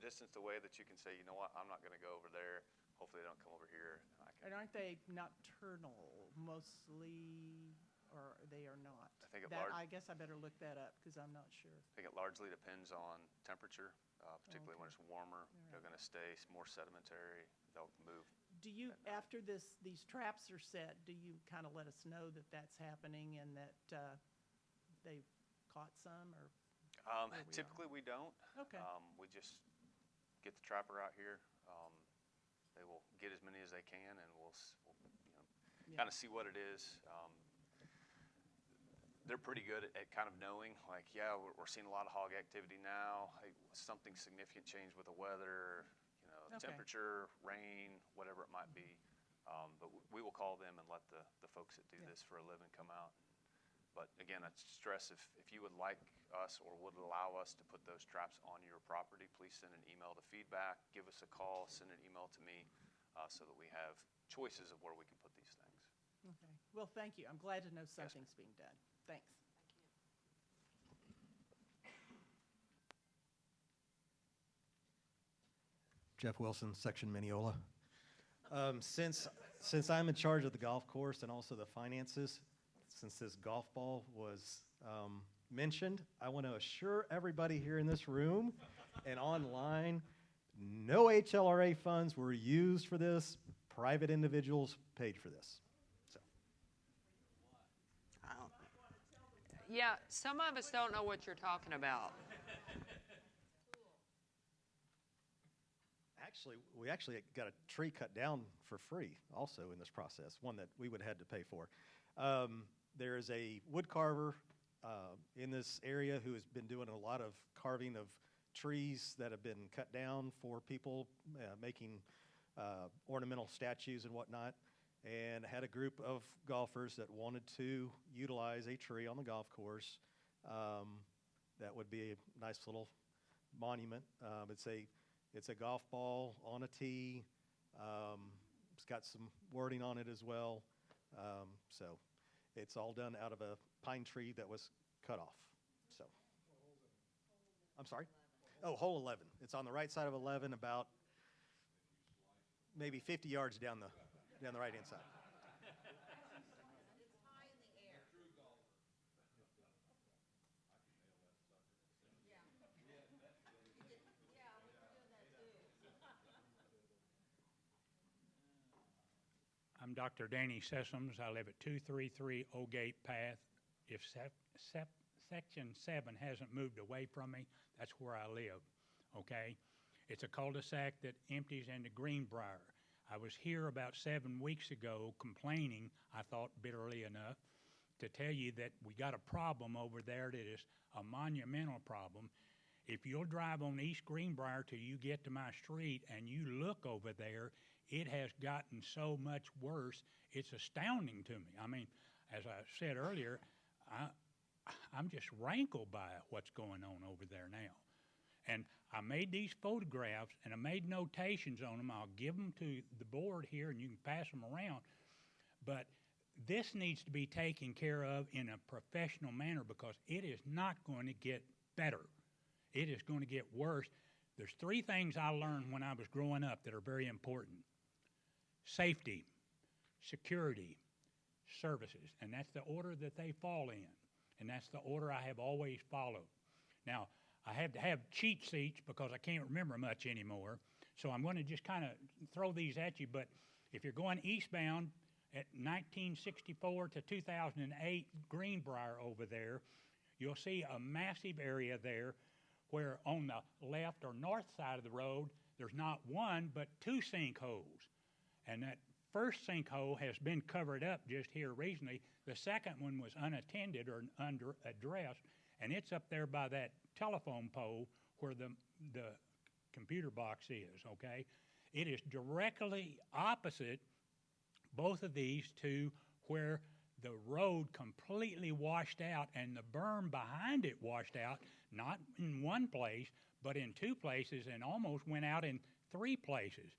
distance away that you can say, you know what, I'm not going to go over there. Hopefully, they don't come over here. And aren't they nocturnal mostly, or they are not? I guess I better look that up because I'm not sure. I think it largely depends on temperature, particularly when it's warmer. Right. They're going to stay more sedimentary. They'll move. Do you, after these traps are set, do you kind of let us know that that's happening and that they've caught some? Or where we are? Typically, we don't. Okay. We just get the trapper out here. They will get as many as they can, and we'll Yeah. kind of see what it is. They're pretty good at kind of knowing, like, yeah, we're seeing a lot of hog activity now. Hey, something significant changed with the weather, Okay. temperature, rain, whatever it might be. But we will call them and let the folks that do this for a living come out. But again, I stress if you would like us or would allow us to put those traps on your property, please send an email to feedback, give us a call, send an email to me so that we have choices of where we can put these things. Okay. Well, thank you. I'm glad to know something's being done. Thanks. Jeff Wilson, Section Mineola. Since I'm in charge of the golf course and also the finances, since this golf ball was mentioned, I want to assure everybody here in this room and online, no HLRA funds were used for this. Private individuals paid for this. So. Yeah, some of us don't know what you're talking about. We actually got a tree cut down for free also in this process, one that we would have had to pay for. There is a wood carver in this area who has been doing a lot of carving of trees that have been cut down for people making ornamental statues and whatnot, and had a group of golfers that wanted to utilize a tree on the golf course. That would be a nice little monument. It's a golf ball on a tee. It's got some wording on it as well. So it's all done out of a pine tree that was cut off. So, I'm sorry? Oh, hole 11. It's on the right side of 11, about maybe 50 yards down the right-hand side. I'm Dr. Danny Sessoms. I live at 233 O'Gate Path. If Section 7 hasn't moved away from me, that's where I live, okay? It's a cul-de-sac that empties into Greenbrier. I was here about 7 weeks ago complaining, I thought bitterly enough, to tell you that we got a problem over there that is a monumental problem. If you'll drive on East Greenbrier till you get to my street and you look over there, it has gotten so much worse, it's astounding to me. I mean, as I said earlier, I'm just rankled by what's going on over there now. And I made these photographs and I made notations on them. I'll give them to the board here and you can pass them around. But this needs to be taken care of in a professional manner because it is not going to get better. It is going to get worse. There's 3 things I learned when I was growing up that are very important. Safety, security, services, and that's the order that they fall in, and that's the order I have always followed. Now, I have to have cheat sheets because I can't remember much anymore, so I'm going to just kind of throw these at you, but if you're going eastbound at 1964 to 2008 Greenbrier over there, you'll see a massive area there where on the left or north side of the road, there's not 1 but 2 sinkholes. And that first sinkhole has been covered up just here recently. The second one was unattended or under addressed, and it's up there by that telephone pole where the computer box is, okay? It is directly opposite both of these to where the road completely washed out and the berm behind it washed out, not in 1 place, but in 2 places and almost went out in 3 places.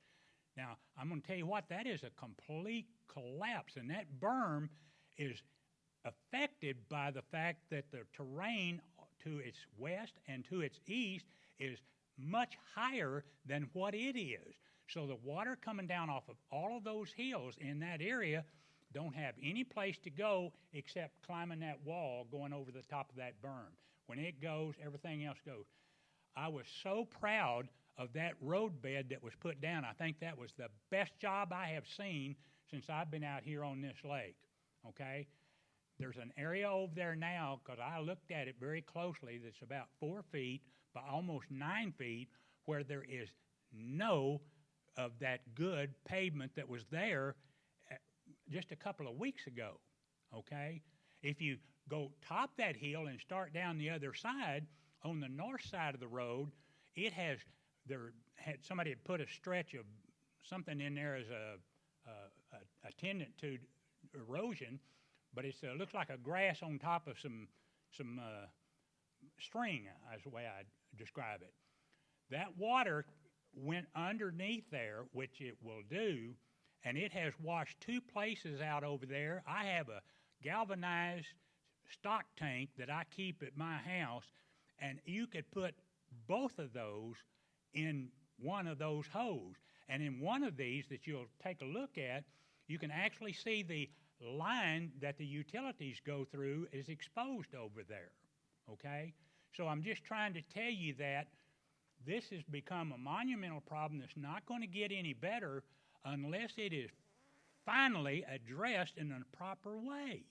Now, I'm going to tell you what, that is a complete collapse, and that berm is affected by the fact that the terrain to its west and to its east is much higher than what it is. So the water coming down off of all of those hills in that area don't have any place to go except climbing that wall going over the top of that berm. When it goes, everything else goes. I was so proud of that road bed that was put down. I think that was the best job I have seen since I've been out here on this lake, okay? There's an area over there now, because I looked at it very closely, that's about 4 feet by almost 9 feet, where there is no of that good pavement that was there just a couple of weeks ago, okay? If you go top that hill and start down the other side, on the north side of the road, it has, somebody had put a stretch of something in there as a attendant to erosion, but it looks like a grass on top of some string, is the way I describe it. That water went underneath there, which it will do, and it has washed 2 places out over there. I have a galvanized stock tank that I keep at my house, and you could put both of those in one of those holes. And in one of these that you'll take a look at, you can actually see the line that the utilities go through is exposed over there, okay? So I'm just trying to tell you that this has become a monumental problem that's not going to get any better unless it is finally addressed in a proper way.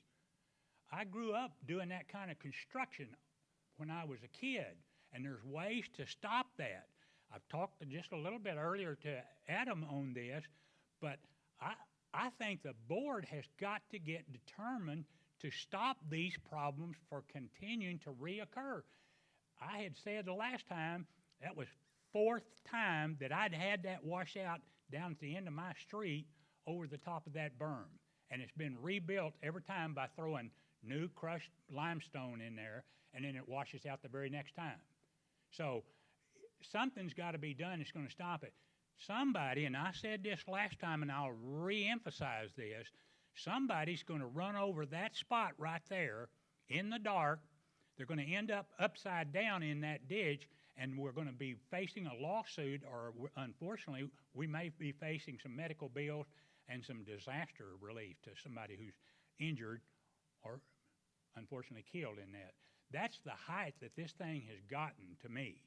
I grew up doing that kind of construction when I was a kid, and there's ways to stop that. I've talked just a little bit earlier to Adam on this, but I think the board has got to get determined to stop these problems from continuing to reoccur. I had said the last time, that was 4th time that I'd had that washout down at the end of my street over the top of that berm. And it's been rebuilt every time by throwing new crushed limestone in there, and then it washes out the very next time. So something's got to be done that's going to stop it. Somebody, and I said this last time and I'll re-emphasize this, somebody's going to run over that spot right there in the dark. They're going to end up upside down in that ditch, and we're going to be facing a lawsuit, or unfortunately, we may be facing some medical bills and some disaster relief to somebody who's injured or unfortunately killed in that. That's the height that this thing has gotten to me.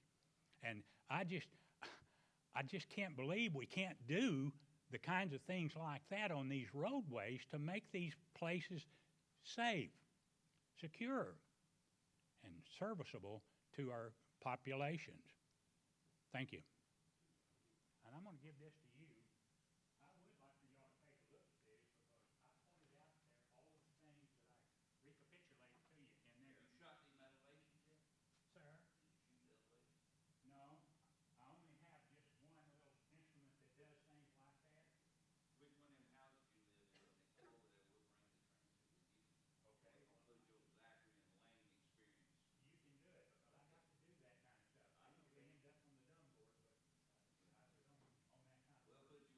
And I just can't believe we can't do the kinds of things like that on these roadways to make these places safe, secure, and serviceable to our populations. Thank you. And I'm going to give this to you. I would like for y'all to take a look at this because I pointed out there all the things that I recapitulated to you in there. You shot the elevation yet? Sir? Did you shoot the elevation? No. I only have just one little instrument that does things like that. Which one of them houses you live in? When they come over there, we'll bring the train to you. Okay. We'll include your Zachary and Lane experience. You can do it because I got to do that kind of stuff. I usually end up on the dumb board, but I was on that kind of. We'll put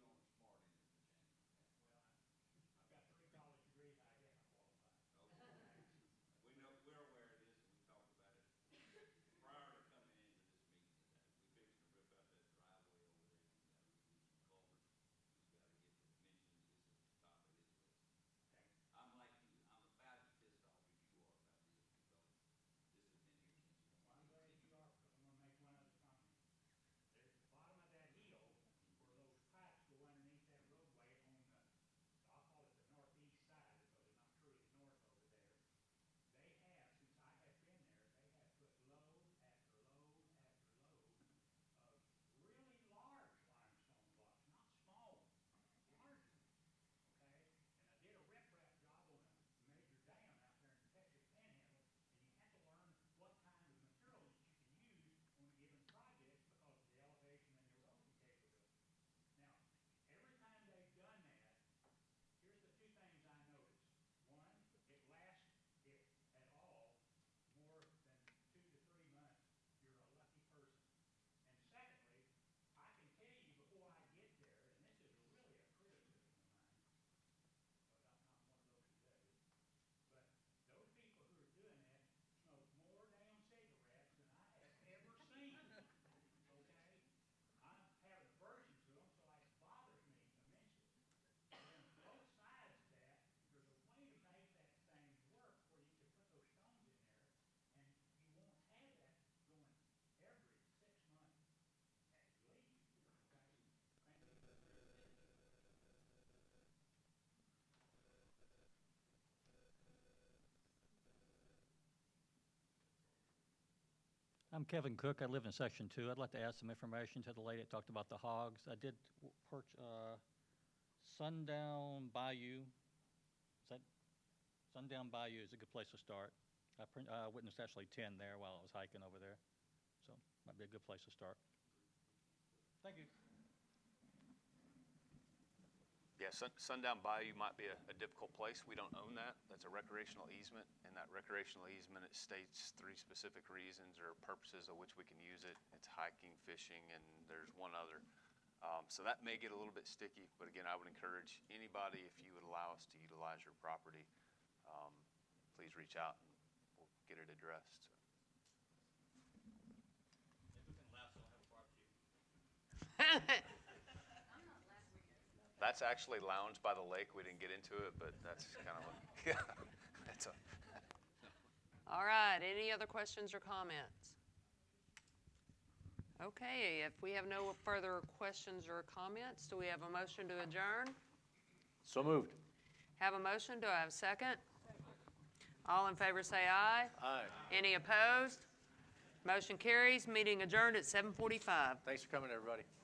I'm Kevin Cook. I live in Section 2. I'd like to add some information to the lady that talked about the hogs. I did Sundown Bayou. Sundown Bayou is a good place to start. I witnessed actually 10 there while I was hiking over there. So might be a good place to start. Thank you. Yeah, Sundown Bayou might be a difficult place. We don't own that. That's a recreational easement. And that recreational easement, it states 3 specific reasons or purposes of which we can use it. It's hiking, fishing, and there's one other. So that may get a little bit sticky, but again, I would encourage anybody, if you would allow us to utilize your property, please reach out and we'll get it addressed. So. That's actually Lounge by the Lake. We didn't get into it, but that's kind of yeah. That's a. All right, any other questions or comments? Okay, if we have no further questions or comments, do we have a motion to adjourn? So moved. Have a motion, do I have a second? All in favor say aye. Aye. Any opposed? Motion carries, meeting adjourned at 7:45. Thanks for coming, everybody.